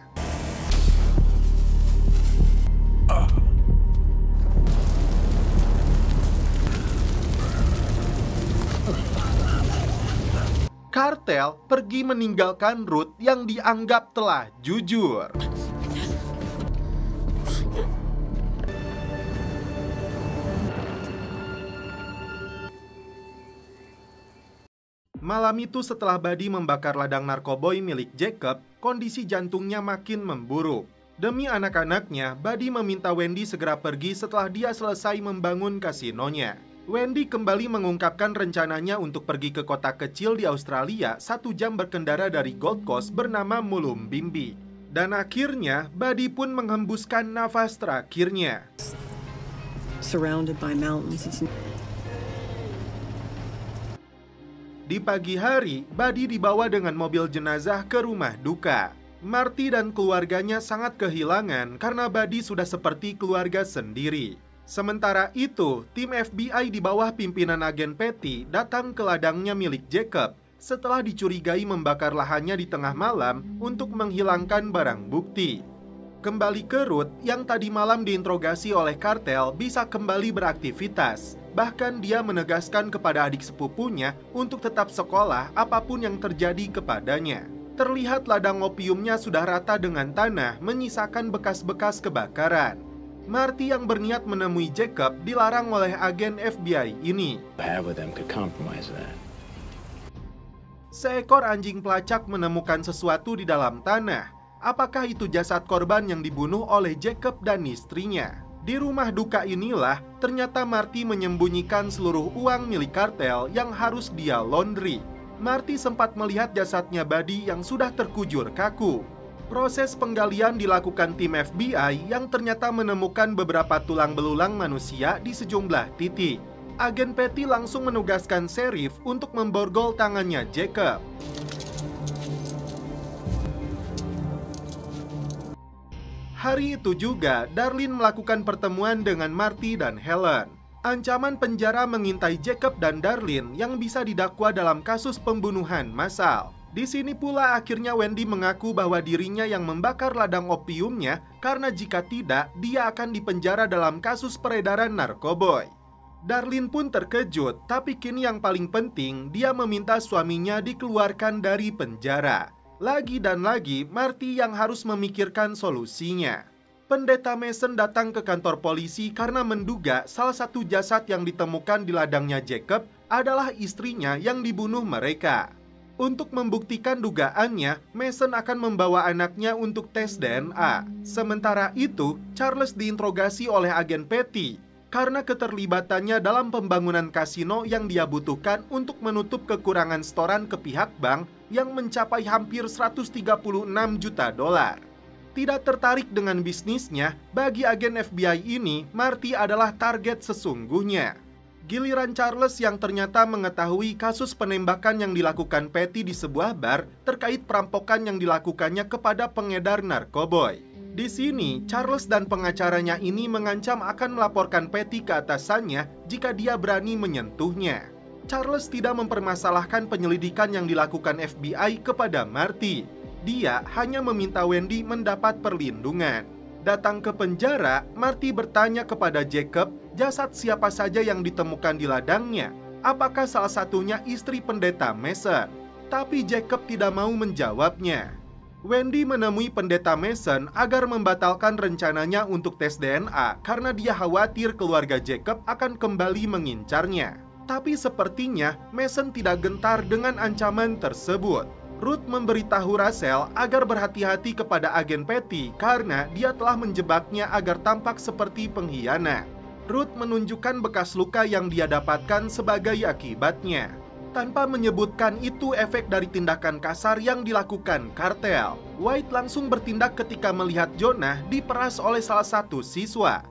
Kartel pergi meninggalkan Ruth yang dianggap telah jujur. Malam itu setelah Buddy membakar ladang narkoboy milik Jacob, kondisi jantungnya makin memburuk. Demi anak-anaknya, Buddy meminta Wendy segera pergi setelah dia selesai membangun kasinonya. Wendy kembali mengungkapkan rencananya untuk pergi ke kota kecil di Australia 1 jam berkendara dari Gold Coast bernama Mullumbimby. Dan akhirnya, Buddy pun menghembuskan nafas terakhirnya. Surrounded by mountains. Di pagi hari, Buddy dibawa dengan mobil jenazah ke rumah duka. Marty dan keluarganya sangat kehilangan karena Buddy sudah seperti keluarga sendiri. Sementara itu, tim FBI di bawah pimpinan agen Patty datang ke ladangnya milik Jacob setelah dicurigai membakar lahannya di tengah malam untuk menghilangkan barang bukti. Kembali ke Ruth yang tadi malam diinterogasi oleh kartel bisa kembali beraktivitas. Bahkan dia menegaskan kepada adik sepupunya untuk tetap sekolah apapun yang terjadi kepadanya. Terlihat ladang opiumnya sudah rata dengan tanah menyisakan bekas-bekas kebakaran. Marty yang berniat menemui Jacob dilarang oleh agen FBI ini. Seekor anjing pelacak menemukan sesuatu di dalam tanah. Apakah itu jasad korban yang dibunuh oleh Jacob dan istrinya? Di rumah duka inilah ternyata Marty menyembunyikan seluruh uang milik kartel yang harus dia laundry. Marty sempat melihat jasadnya Buddy yang sudah terkujur kaku. Proses penggalian dilakukan tim FBI yang ternyata menemukan beberapa tulang belulang manusia di sejumlah titik. Agen Patty langsung menugaskan sheriff untuk memborgol tangannya Jacob. Hari itu juga, Darlene melakukan pertemuan dengan Marty dan Helen. Ancaman penjara mengintai Jacob dan Darlene yang bisa didakwa dalam kasus pembunuhan massal. Di sini pula akhirnya Wendy mengaku bahwa dirinya yang membakar ladang opiumnya karena jika tidak, dia akan dipenjara dalam kasus peredaran narkoboy. Darlene pun terkejut, tapi kini yang paling penting, dia meminta suaminya dikeluarkan dari penjara. Lagi dan lagi, Marty yang harus memikirkan solusinya. Pendeta Mason datang ke kantor polisi karena menduga salah satu jasad yang ditemukan di ladangnya Jacob adalah istrinya yang dibunuh mereka. Untuk membuktikan dugaannya, Mason akan membawa anaknya untuk tes DNA. Sementara itu, Charles diinterogasi oleh agen Patty karena keterlibatannya dalam pembangunan kasino yang dia butuhkan untuk menutup kekurangan setoran ke pihak bank yang mencapai hampir 136 juta dolar. Tidak tertarik dengan bisnisnya, bagi agen FBI ini, Marty adalah target sesungguhnya. Giliran Charles yang ternyata mengetahui kasus penembakan yang dilakukan Patty di sebuah bar terkait perampokan yang dilakukannya kepada pengedar narkoboy. Di sini, Charles dan pengacaranya ini mengancam akan melaporkan Patty ke atasannya jika dia berani menyentuhnya. Charles tidak mempermasalahkan penyelidikan yang dilakukan FBI kepada Marty. Dia hanya meminta Wendy mendapat perlindungan. Datang ke penjara, Marty bertanya kepada Jacob jasad siapa saja yang ditemukan di ladangnya. Apakah salah satunya istri pendeta Mason? Tapi Jacob tidak mau menjawabnya. Wendy menemui pendeta Mason agar membatalkan rencananya untuk tes DNA karena dia khawatir keluarga Jacob akan kembali mengincarnya. Tapi sepertinya Mason tidak gentar dengan ancaman tersebut. Ruth memberitahu Russell agar berhati-hati kepada agen Patty karena dia telah menjebaknya agar tampak seperti pengkhianat. Ruth menunjukkan bekas luka yang dia dapatkan sebagai akibatnya. Tanpa menyebutkan itu efek dari tindakan kasar yang dilakukan kartel, White langsung bertindak ketika melihat Jonah diperas oleh salah satu siswa.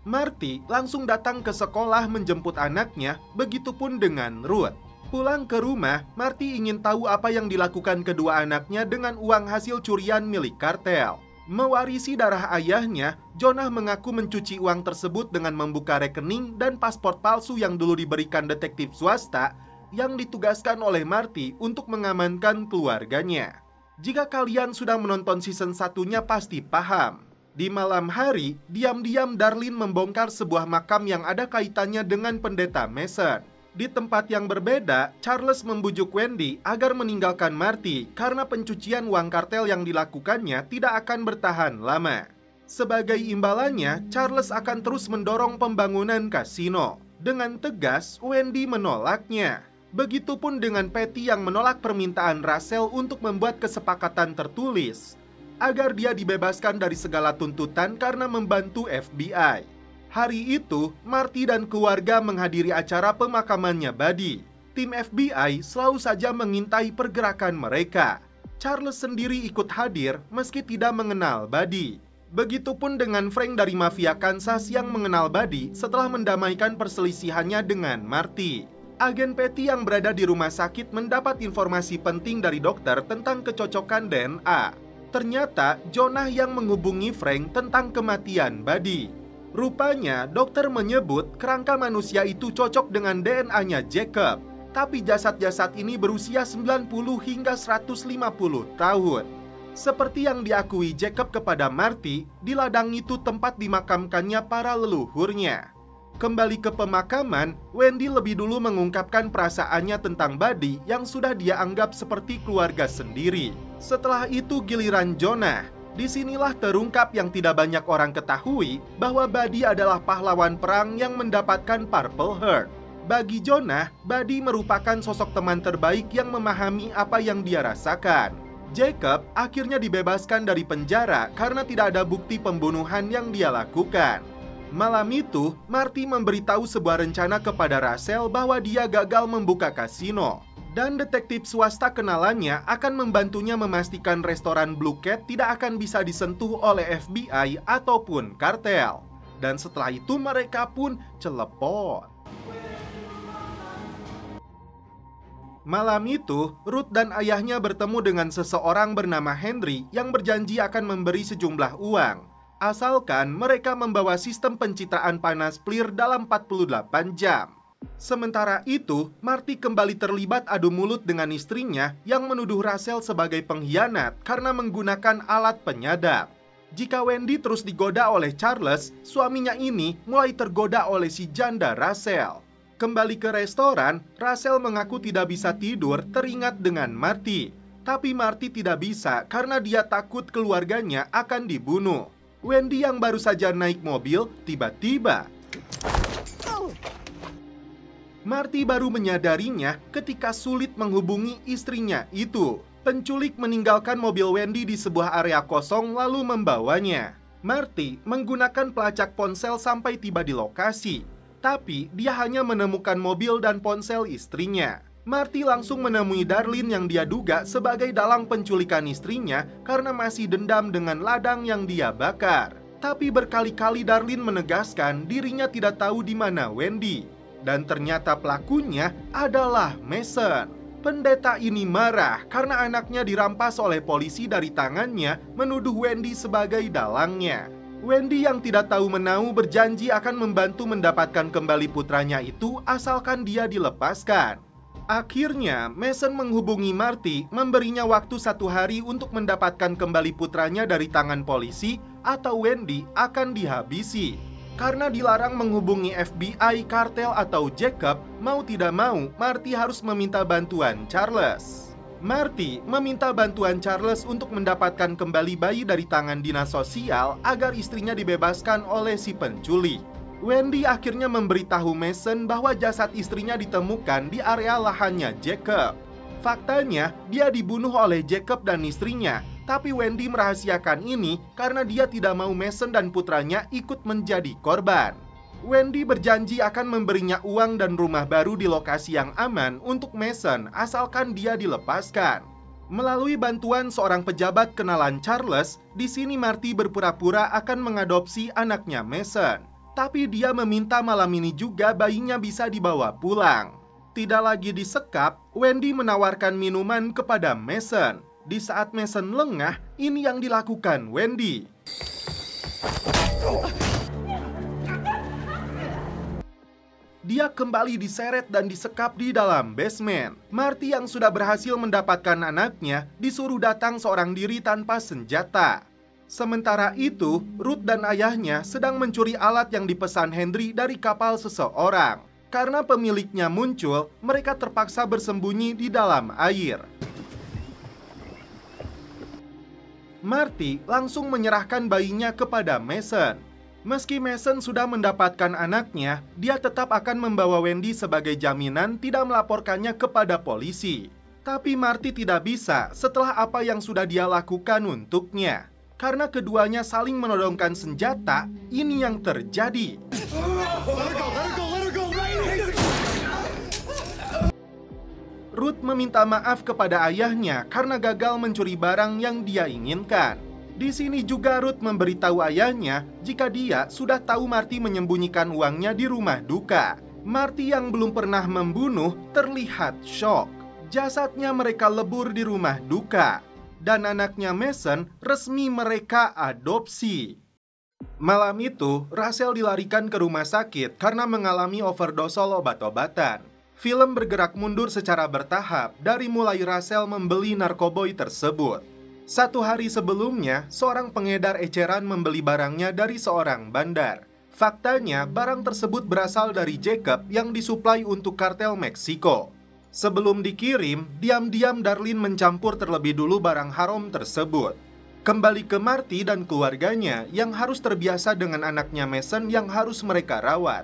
Marty langsung datang ke sekolah menjemput anaknya, begitupun dengan Ruth. Pulang ke rumah, Marty ingin tahu apa yang dilakukan kedua anaknya dengan uang hasil curian milik kartel. Mewarisi darah ayahnya, Jonah mengaku mencuci uang tersebut dengan membuka rekening dan paspor palsu yang dulu diberikan detektif swasta yang ditugaskan oleh Marty untuk mengamankan keluarganya. Jika kalian sudah menonton season 1-nya pasti paham. Di malam hari, diam-diam Darlene membongkar sebuah makam yang ada kaitannya dengan pendeta Mason. Di tempat yang berbeda, Charles membujuk Wendy agar meninggalkan Marty karena pencucian uang kartel yang dilakukannya tidak akan bertahan lama. Sebagai imbalannya, Charles akan terus mendorong pembangunan kasino. Dengan tegas, Wendy menolaknya. Begitupun dengan Patty yang menolak permintaan Russell untuk membuat kesepakatan tertulis agar dia dibebaskan dari segala tuntutan karena membantu FBI. Hari itu, Marty dan keluarga menghadiri acara pemakamannya Buddy. Tim FBI selalu saja mengintai pergerakan mereka. Charles sendiri ikut hadir meski tidak mengenal Buddy. Begitupun dengan Frank dari mafia Kansas yang mengenal Buddy setelah mendamaikan perselisihannya dengan Marty. Agen Patty yang berada di rumah sakit mendapat informasi penting dari dokter tentang kecocokan DNA. Ternyata Jonah yang menghubungi Frank tentang kematian Buddy. Rupanya dokter menyebut kerangka manusia itu cocok dengan DNA-nya Jacob. Tapi jasad-jasad ini berusia 90 hingga 150 tahun. Seperti yang diakui Jacob kepada Marty, di ladang itu tempat dimakamkannya para leluhurnya. Kembali ke pemakaman, Wendy lebih dulu mengungkapkan perasaannya tentang Buddy yang sudah dia anggap seperti keluarga sendiri. Setelah itu giliran Jonah. Disinilah terungkap yang tidak banyak orang ketahui bahwa Buddy adalah pahlawan perang yang mendapatkan Purple Heart. Bagi Jonah, Buddy merupakan sosok teman terbaik yang memahami apa yang dia rasakan. Jacob akhirnya dibebaskan dari penjara karena tidak ada bukti pembunuhan yang dia lakukan. Malam itu, Marty memberitahu sebuah rencana kepada Russell bahwa dia gagal membuka kasino. Dan detektif swasta kenalannya akan membantunya memastikan restoran Blue Cat tidak akan bisa disentuh oleh FBI ataupun kartel. Dan setelah itu mereka pun celepot. Malam itu, Ruth dan ayahnya bertemu dengan seseorang bernama Henry yang berjanji akan memberi sejumlah uang asalkan mereka membawa sistem pencitraan panas clear dalam 48 jam. Sementara itu, Marty kembali terlibat adu mulut dengan istrinya yang menuduh Russell sebagai pengkhianat karena menggunakan alat penyadap. Jika Wendy terus digoda oleh Charles, suaminya ini mulai tergoda oleh si janda Russell. Kembali ke restoran, Russell mengaku tidak bisa tidur teringat dengan Marty. Tapi Marty tidak bisa karena dia takut keluarganya akan dibunuh. Wendy yang baru saja naik mobil, tiba-tiba Marty baru menyadarinya ketika sulit menghubungi istrinya itu. Penculik meninggalkan mobil Wendy di sebuah area kosong lalu membawanya. Marty menggunakan pelacak ponsel sampai tiba di lokasi. Tapi dia hanya menemukan mobil dan ponsel istrinya. Marty langsung menemui Darlene yang dia duga sebagai dalang penculikan istrinya karena masih dendam dengan ladang yang dia bakar. Tapi berkali-kali Darlene menegaskan dirinya tidak tahu di mana Wendy. Dan ternyata pelakunya adalah Mason. Pendeta ini marah karena anaknya dirampas oleh polisi dari tangannya, menuduh Wendy sebagai dalangnya. Wendy yang tidak tahu menau berjanji akan membantu mendapatkan kembali putranya itu asalkan dia dilepaskan. Akhirnya, Mason menghubungi Marty, memberinya waktu 1 hari untuk mendapatkan kembali putranya dari tangan polisi atau Wendy akan dihabisi. Karena dilarang menghubungi FBI, kartel, atau Jacob, mau tidak mau, Marty harus meminta bantuan Charles. Marty meminta bantuan Charles untuk mendapatkan kembali bayi dari tangan dinas sosial agar istrinya dibebaskan oleh si penculik. Wendy akhirnya memberitahu Mason bahwa jasad istrinya ditemukan di area lahannya Jacob. Faktanya, dia dibunuh oleh Jacob dan istrinya, tapi Wendy merahasiakan ini karena dia tidak mau Mason dan putranya ikut menjadi korban. Wendy berjanji akan memberinya uang dan rumah baru di lokasi yang aman untuk Mason asalkan dia dilepaskan. Melalui bantuan seorang pejabat kenalan Charles, di sini Marty berpura-pura akan mengadopsi anaknya Mason. Tapi dia meminta malam ini juga bayinya bisa dibawa pulang. Tidak lagi disekap, Wendy menawarkan minuman kepada Mason. Di saat Mason lengah, ini yang dilakukan Wendy. Dia kembali diseret dan disekap di dalam basement. Marty yang sudah berhasil mendapatkan anaknya disuruh datang seorang diri tanpa senjata. Sementara itu, Ruth dan ayahnya sedang mencuri alat yang dipesan Henry dari kapal seseorang. Karena pemiliknya muncul, mereka terpaksa bersembunyi di dalam air. Marty langsung menyerahkan bayinya kepada Mason. Meski Mason sudah mendapatkan anaknya, dia tetap akan membawa Wendy sebagai jaminan tidak melaporkannya kepada polisi. Tapi Marty tidak bisa setelah apa yang sudah dia lakukan untuknya. Karena keduanya saling menodongkan senjata, ini yang terjadi. Ruth meminta maaf kepada ayahnya karena gagal mencuri barang yang dia inginkan. Di sini juga Ruth memberitahu ayahnya jika dia sudah tahu Marty menyembunyikan uangnya di rumah duka. Marty yang belum pernah membunuh terlihat shock. Jasadnya mereka lebur di rumah duka. Dan anaknya Mason resmi mereka adopsi. Malam itu, Rachel dilarikan ke rumah sakit karena mengalami overdose obat-obatan. Film bergerak mundur secara bertahap dari mulai Rachel membeli narkoboy tersebut. 1 hari sebelumnya, seorang pengedar eceran membeli barangnya dari seorang bandar. Faktanya, barang tersebut berasal dari Jacob yang disuplai untuk kartel Meksiko. Sebelum dikirim, diam-diam Darlene mencampur terlebih dulu barang haram tersebut. Kembali ke Marty dan keluarganya yang harus terbiasa dengan anaknya Mason yang harus mereka rawat.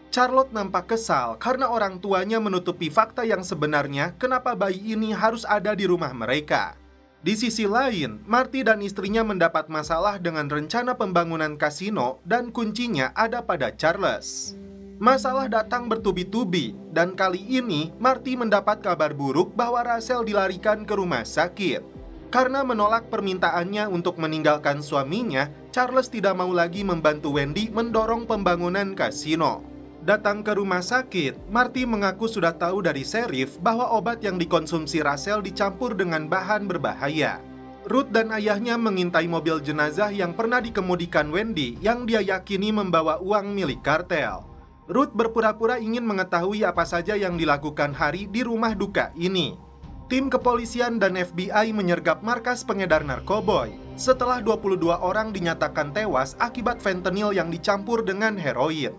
Charlotte nampak kesal karena orang tuanya menutupi fakta yang sebenarnya kenapa bayi ini harus ada di rumah mereka. Di sisi lain, Marty dan istrinya mendapat masalah dengan rencana pembangunan kasino dan kuncinya ada pada Charles. Masalah datang bertubi-tubi dan kali ini Marty mendapat kabar buruk bahwa Rachel dilarikan ke rumah sakit. Karena menolak permintaannya untuk meninggalkan suaminya, Charles tidak mau lagi membantu Wendy mendorong pembangunan kasino. Datang ke rumah sakit, Marty mengaku sudah tahu dari sheriff bahwa obat yang dikonsumsi Rachel dicampur dengan bahan berbahaya. Ruth dan ayahnya mengintai mobil jenazah yang pernah dikemudikan Wendy yang dia yakini membawa uang milik kartel. Ruth berpura-pura ingin mengetahui apa saja yang dilakukan Hari di rumah duka ini. Tim kepolisian dan FBI menyergap markas pengedar narkoboy setelah 22 orang dinyatakan tewas akibat fentanyl yang dicampur dengan heroin.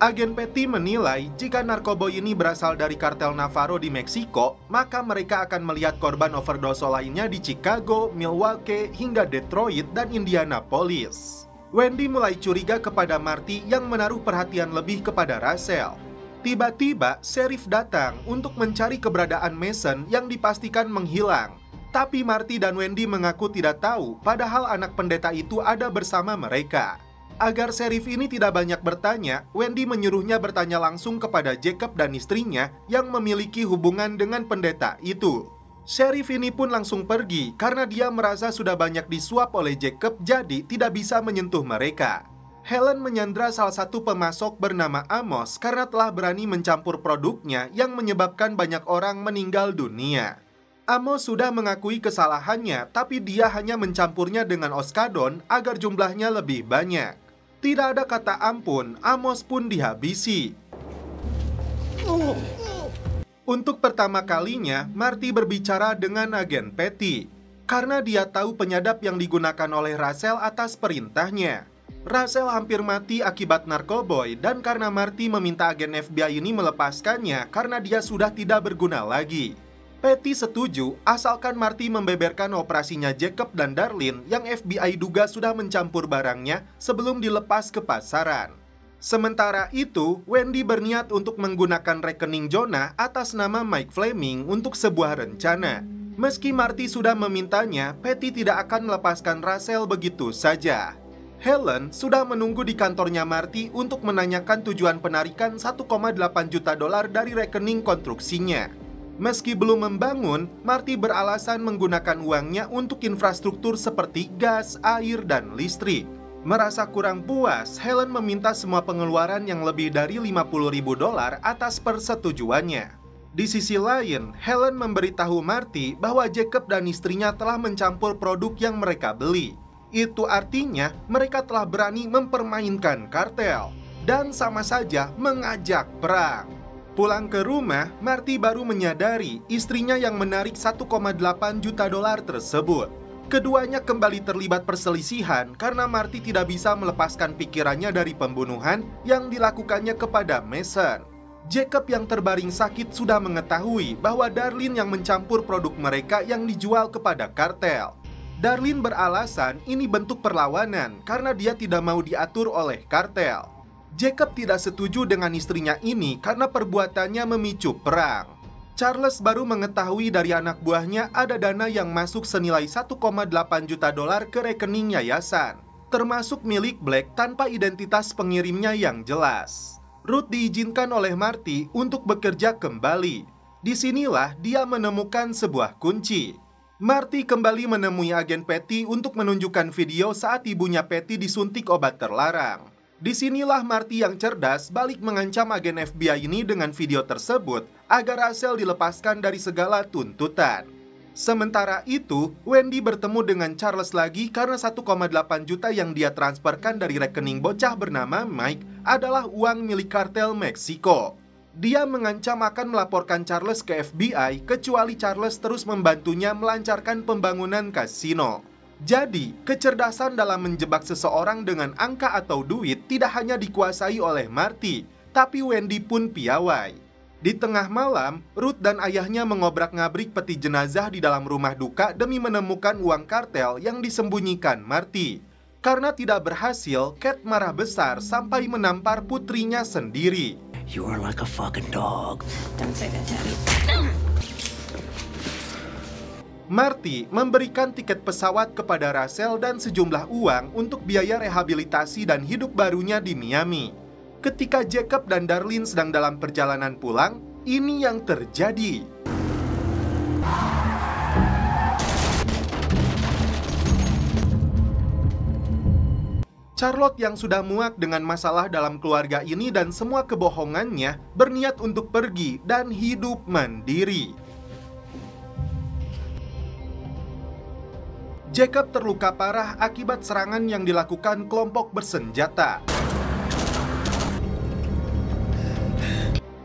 Agen Petty menilai jika narkoboy ini berasal dari kartel Navarro di Meksiko, maka mereka akan melihat korban overdose lainnya di Chicago, Milwaukee, hingga Detroit dan Indianapolis. Wendy mulai curiga kepada Marty yang menaruh perhatian lebih kepada Rachel. Tiba-tiba, sheriff datang untuk mencari keberadaan Mason yang dipastikan menghilang. Tapi Marty dan Wendy mengaku tidak tahu, padahal anak pendeta itu ada bersama mereka. Agar sheriff ini tidak banyak bertanya, Wendy menyuruhnya bertanya langsung kepada Jacob dan istrinya yang memiliki hubungan dengan pendeta itu. Sheriff ini pun langsung pergi karena dia merasa sudah banyak disuap oleh Jacob jadi tidak bisa menyentuh mereka. Helen menyandra salah satu pemasok bernama Amos karena telah berani mencampur produknya yang menyebabkan banyak orang meninggal dunia. Amos sudah mengakui kesalahannya, tapi dia hanya mencampurnya dengan oskadon agar jumlahnya lebih banyak. Tidak ada kata ampun, Amos pun dihabisi. Untuk pertama kalinya, Marty berbicara dengan agen Petty. Karena dia tahu penyadap yang digunakan oleh Rachel atas perintahnya. Rachel hampir mati akibat narkoboy dan karena Marty meminta agen FBI ini melepaskannya karena dia sudah tidak berguna lagi. Petty setuju asalkan Marty membeberkan operasinya Jacob dan Darlene yang FBI duga sudah mencampur barangnya sebelum dilepas ke pasaran. Sementara itu, Wendy berniat untuk menggunakan rekening Jonah atas nama Mike Fleming untuk sebuah rencana. Meski Marty sudah memintanya, Petty tidak akan melepaskan Rachel begitu saja. Helen sudah menunggu di kantornya Marty untuk menanyakan tujuan penarikan 1,8 juta dolar dari rekening konstruksinya. Meski belum membangun, Marty beralasan menggunakan uangnya untuk infrastruktur seperti gas, air, dan listrik. Merasa kurang puas, Helen meminta semua pengeluaran yang lebih dari 50.000 dolar atas persetujuannya. Di sisi lain, Helen memberitahu Marty bahwa Jacob dan istrinya telah mencampur produk yang mereka beli. Itu artinya mereka telah berani mempermainkan kartel dan sama saja mengajak perang. Pulang ke rumah, Marty baru menyadari istrinya yang menarik 1,8 juta dolar tersebut. Keduanya kembali terlibat perselisihan karena Marty tidak bisa melepaskan pikirannya dari pembunuhan yang dilakukannya kepada Mason. Jacob yang terbaring sakit sudah mengetahui bahwa Darlene yang mencampur produk mereka yang dijual kepada kartel. Darlene beralasan ini bentuk perlawanan karena dia tidak mau diatur oleh kartel. Jacob tidak setuju dengan istrinya ini karena perbuatannya memicu perang. Charles baru mengetahui dari anak buahnya ada dana yang masuk senilai 1,8 juta dolar ke rekening yayasan, termasuk milik Black tanpa identitas pengirimnya yang jelas. Ruth diizinkan oleh Marty untuk bekerja kembali. Disinilah dia menemukan sebuah kunci. Marty kembali menemui agen Patty untuk menunjukkan video saat ibunya Patty disuntik obat terlarang. Disinilah Marty yang cerdas balik mengancam agen FBI ini dengan video tersebut agar Rachel dilepaskan dari segala tuntutan. Sementara itu, Wendy bertemu dengan Charles lagi karena 1,8 juta yang dia transferkan dari rekening bocah bernama Mike adalah uang milik kartel Meksiko. Dia mengancam akan melaporkan Charles ke FBI kecuali Charles terus membantunya melancarkan pembangunan kasino. Jadi, kecerdasan dalam menjebak seseorang dengan angka atau duit tidak hanya dikuasai oleh Marty, tapi Wendy pun piawai. Di tengah malam, Ruth dan ayahnya mengobrak-ngabrik peti jenazah di dalam rumah duka demi menemukan uang kartel yang disembunyikan Marty. Karena tidak berhasil, Cat marah besar sampai menampar putrinya sendiri. You are like a fucking dog. Don't say that, Daddy. Marty memberikan tiket pesawat kepada Rachel dan sejumlah uang untuk biaya rehabilitasi dan hidup barunya di Miami. Ketika Jacob dan Darlene sedang dalam perjalanan pulang, ini yang terjadi. Charlotte yang sudah muak dengan masalah dalam keluarga ini dan semua kebohongannya berniat untuk pergi dan hidup mandiri. Jacob terluka parah akibat serangan yang dilakukan kelompok bersenjata.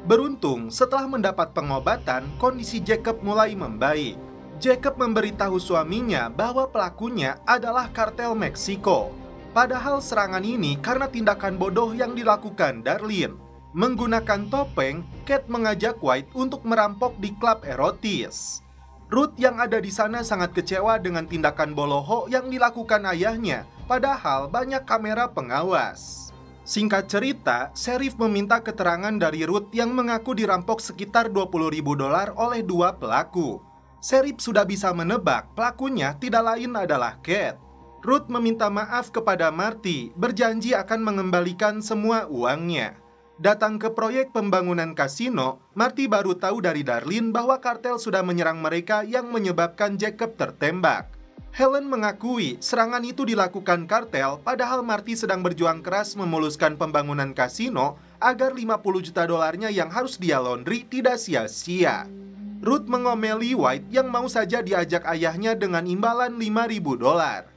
Beruntung, setelah mendapat pengobatan, kondisi Jacob mulai membaik. Jacob memberitahu suaminya bahwa pelakunya adalah kartel Meksiko. Padahal serangan ini karena tindakan bodoh yang dilakukan Darlene. Menggunakan topeng, Cat mengajak White untuk merampok di klub erotis. Ruth yang ada di sana sangat kecewa dengan tindakan boloho yang dilakukan ayahnya, padahal banyak kamera pengawas. Singkat cerita, Sheriff meminta keterangan dari Ruth yang mengaku dirampok sekitar 20.000 dolar oleh dua pelaku. Sheriff sudah bisa menebak pelakunya tidak lain adalah Cat. Ruth meminta maaf kepada Marty, berjanji akan mengembalikan semua uangnya. Datang ke proyek pembangunan kasino, Marty baru tahu dari Darlene bahwa kartel sudah menyerang mereka yang menyebabkan Jacob tertembak. Helen mengakui serangan itu dilakukan kartel, padahal Marty sedang berjuang keras memuluskan pembangunan kasino agar 50 juta dolarnya yang harus dia laundry tidak sia-sia. Ruth mengomeli White yang mau saja diajak ayahnya dengan imbalan 5.000 dolar.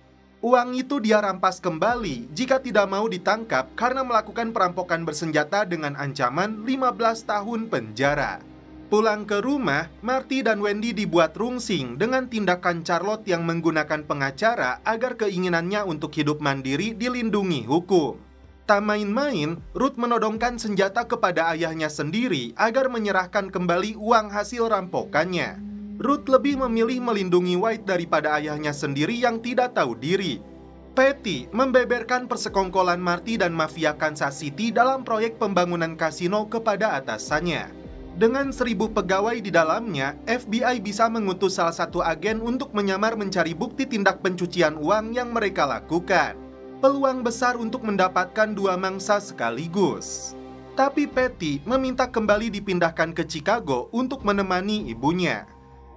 Uang itu dia rampas kembali jika tidak mau ditangkap karena melakukan perampokan bersenjata dengan ancaman 15 tahun penjara. Pulang ke rumah, Marty dan Wendy dibuat rungsing dengan tindakan Charlotte yang menggunakan pengacara agar keinginannya untuk hidup mandiri dilindungi hukum. Tak main-main, Ruth menodongkan senjata kepada ayahnya sendiri agar menyerahkan kembali uang hasil rampokannya. Ruth lebih memilih melindungi White daripada ayahnya sendiri yang tidak tahu diri. Patty membeberkan persekongkolan Marty dan mafia Kansas City dalam proyek pembangunan kasino kepada atasannya. Dengan 1.000 pegawai di dalamnya, FBI bisa mengutus salah satu agen untuk menyamar mencari bukti tindak pencucian uang yang mereka lakukan. Peluang besar untuk mendapatkan dua mangsa sekaligus. Tapi Patty meminta kembali dipindahkan ke Chicago untuk menemani ibunya.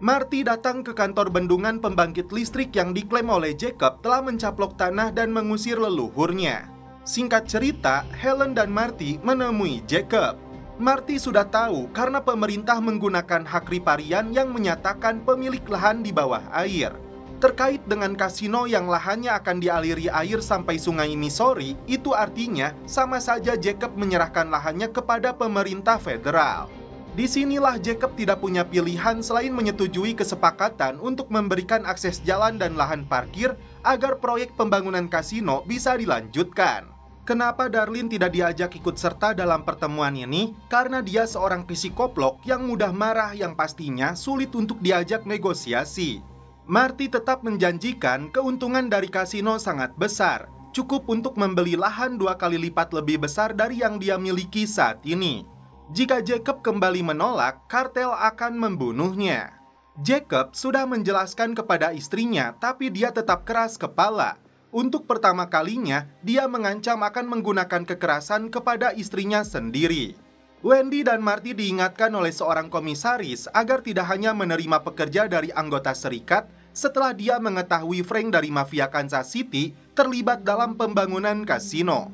Marty datang ke kantor bendungan pembangkit listrik yang diklaim oleh Jacob telah mencaplok tanah dan mengusir leluhurnya. Singkat cerita, Helen dan Marty menemui Jacob. Marty sudah tahu karena pemerintah menggunakan hak riparian yang menyatakan pemilik lahan di bawah air. Terkait dengan kasino yang lahannya akan dialiri air sampai sungai Missouri, itu artinya sama saja Jacob menyerahkan lahannya kepada pemerintah federal. Disinilah Jacob tidak punya pilihan selain menyetujui kesepakatan untuk memberikan akses jalan dan lahan parkir agar proyek pembangunan kasino bisa dilanjutkan. Kenapa Darlene tidak diajak ikut serta dalam pertemuan ini? Karena dia seorang psikoplok yang mudah marah yang pastinya sulit untuk diajak negosiasi. Marty tetap menjanjikan keuntungan dari kasino sangat besar, cukup untuk membeli lahan 2 kali lipat lebih besar dari yang dia miliki saat ini. Jika Jacob kembali menolak, kartel akan membunuhnya. Jacob sudah menjelaskan kepada istrinya, tapi dia tetap keras kepala. Untuk pertama kalinya, dia mengancam akan menggunakan kekerasan kepada istrinya sendiri. Wendy dan Marty diingatkan oleh seorang komisaris agar tidak hanya menerima pekerja dari anggota serikat setelah dia mengetahui Frank dari mafia Kansas City terlibat dalam pembangunan kasino.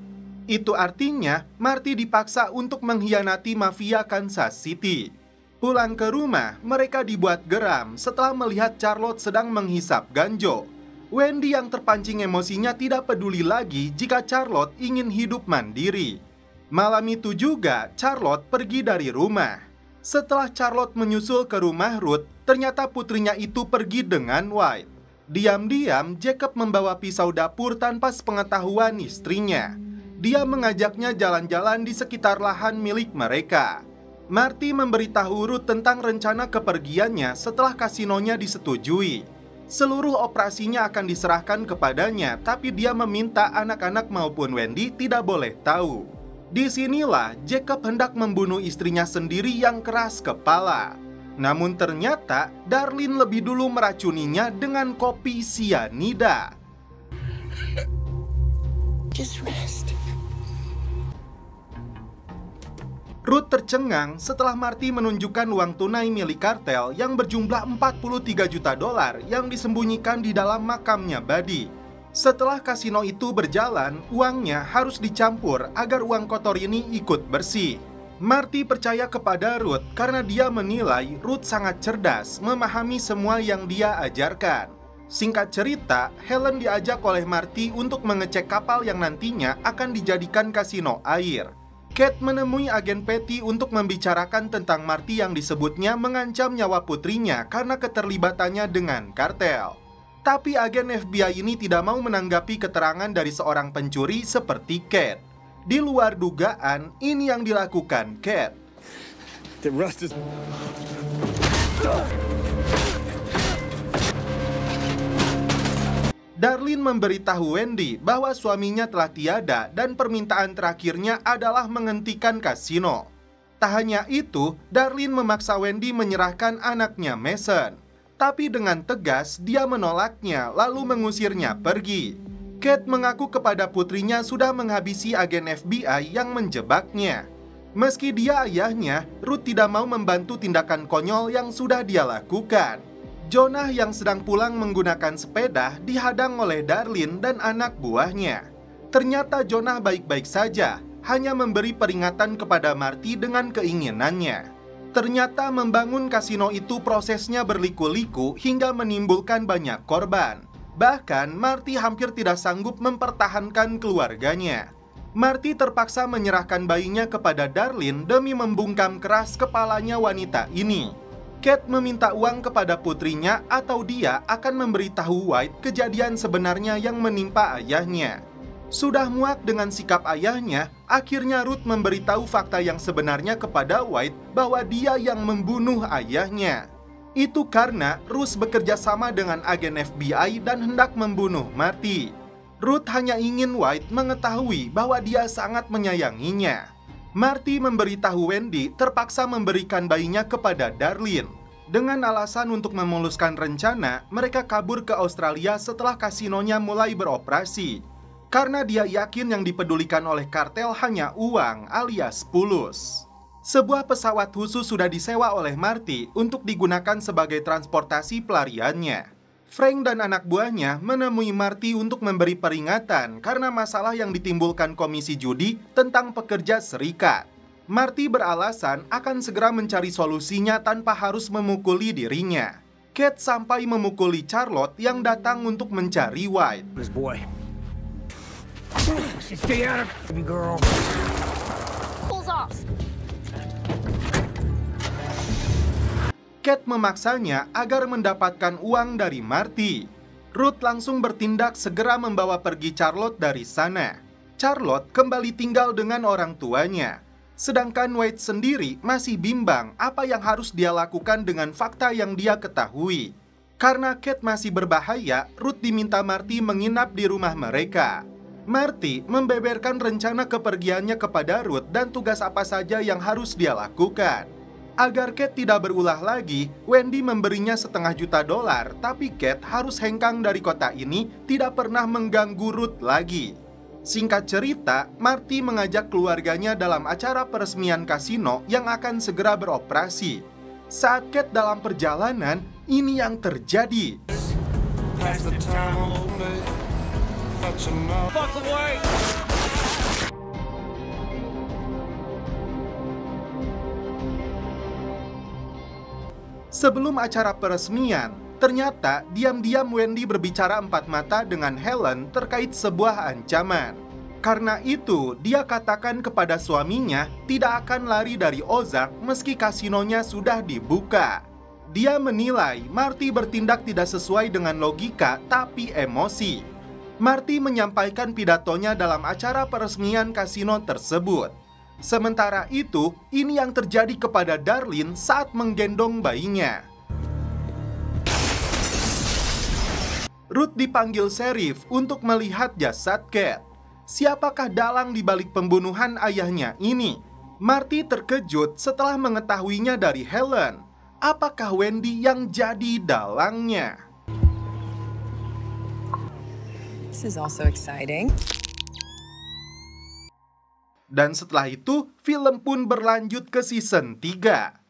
Itu artinya Marty dipaksa untuk mengkhianati mafia Kansas City. Pulang ke rumah, mereka dibuat geram setelah melihat Charlotte sedang menghisap ganjo. Wendy yang terpancing emosinya tidak peduli lagi jika Charlotte ingin hidup mandiri. Malam itu juga, Charlotte pergi dari rumah. Setelah Charlotte menyusul ke rumah Ruth, ternyata putrinya itu pergi dengan White. Diam-diam, Jacob membawa pisau dapur tanpa sepengetahuan istrinya. Dia mengajaknya jalan-jalan di sekitar lahan milik mereka. Marty memberitahu Ruth tentang rencana kepergiannya setelah kasinonya disetujui. Seluruh operasinya akan diserahkan kepadanya, tapi dia meminta anak-anak maupun Wendy tidak boleh tahu. Disinilah Jacob hendak membunuh istrinya sendiri yang keras kepala. Namun ternyata Darlene lebih dulu meracuninya dengan kopi sianida. Just rest. Ruth tercengang setelah Marty menunjukkan uang tunai milik kartel yang berjumlah 43 juta dolar yang disembunyikan di dalam makamnya Buddy. Setelah kasino itu berjalan, uangnya harus dicampur agar uang kotor ini ikut bersih. Marty percaya kepada Ruth karena dia menilai Ruth sangat cerdas memahami semua yang dia ajarkan. Singkat cerita, Helen diajak oleh Marty untuk mengecek kapal yang nantinya akan dijadikan kasino air. Kate menemui agen Patty untuk membicarakan tentang Marty yang disebutnya mengancam nyawa putrinya karena keterlibatannya dengan kartel. Tapi agen FBI ini tidak mau menanggapi keterangan dari seorang pencuri seperti Kate. Di luar dugaan, ini yang dilakukan Kate. The rest is... Darlene memberitahu Wendy bahwa suaminya telah tiada dan permintaan terakhirnya adalah menghentikan kasino. Tak hanya itu, Darlene memaksa Wendy menyerahkan anaknya Mason. Tapi dengan tegas, dia menolaknya lalu mengusirnya pergi. Kate mengaku kepada putrinya sudah menghabisi agen FBI yang menjebaknya. Meski dia ayahnya, Ruth tidak mau membantu tindakan konyol yang sudah dia lakukan. Jonah yang sedang pulang menggunakan sepeda dihadang oleh Darlene dan anak buahnya. Ternyata Jonah baik-baik saja, hanya memberi peringatan kepada Marty dengan keinginannya. Ternyata membangun kasino itu prosesnya berliku-liku hingga menimbulkan banyak korban. Bahkan Marty hampir tidak sanggup mempertahankan keluarganya. Marty terpaksa menyerahkan bayinya kepada Darlene demi membungkam keras kepalanya wanita ini. Kate meminta uang kepada putrinya atau dia akan memberitahu White kejadian sebenarnya yang menimpa ayahnya. Sudah muak dengan sikap ayahnya, akhirnya Ruth memberitahu fakta yang sebenarnya kepada White bahwa dia yang membunuh ayahnya. Itu karena Ruth bekerja sama dengan agen FBI dan hendak membunuh Marty. Ruth hanya ingin White mengetahui bahwa dia sangat menyayanginya. Marty memberitahu Wendy terpaksa memberikan bayinya kepada Darlene. Dengan alasan untuk memuluskan rencana, mereka kabur ke Australia setelah kasinonya mulai beroperasi. Karena dia yakin yang dipedulikan oleh kartel hanya uang alias pulus. Sebuah pesawat khusus sudah disewa oleh Marty untuk digunakan sebagai transportasi pelariannya. Frank dan anak buahnya menemui Marty untuk memberi peringatan karena masalah yang ditimbulkan komisi judi tentang pekerja serikat. Marty beralasan akan segera mencari solusinya tanpa harus memukuli dirinya. Kate sampai memukuli Charlotte yang datang untuk mencari White. This boy. Stay out of it, girl. Pulls off. Kate memaksanya agar mendapatkan uang dari Marty. Ruth langsung bertindak segera membawa pergi Charlotte dari sana. Charlotte kembali tinggal dengan orang tuanya. Sedangkan Wade sendiri masih bimbang apa yang harus dia lakukan dengan fakta yang dia ketahui. Karena Kate masih berbahaya, Ruth diminta Marty menginap di rumah mereka. Marty membeberkan rencana kepergiannya kepada Ruth dan tugas apa saja yang harus dia lakukan. Agar Kate tidak berulah lagi, Wendy memberinya $500.000, tapi Kate harus hengkang dari kota ini, tidak pernah mengganggu Ruth lagi. Singkat cerita, Marty mengajak keluarganya dalam acara peresmian kasino yang akan segera beroperasi. Saat Kate dalam perjalanan, ini yang terjadi. Sebelum acara peresmian, ternyata diam-diam Wendy berbicara empat mata dengan Helen terkait sebuah ancaman. Karena itu, dia katakan kepada suaminya tidak akan lari dari Ozark meski kasinonya sudah dibuka. Dia menilai Marty bertindak tidak sesuai dengan logika tapi emosi. Marty menyampaikan pidatonya dalam acara peresmian kasino tersebut. Sementara itu, ini yang terjadi kepada Darlene saat menggendong bayinya. Ruth dipanggil sheriff untuk melihat jasad Kate. Siapakah dalang di balik pembunuhan ayahnya ini? Marty terkejut setelah mengetahuinya dari Helen. Apakah Wendy yang jadi dalangnya? This is also exciting. Dan setelah itu, film pun berlanjut ke season 3.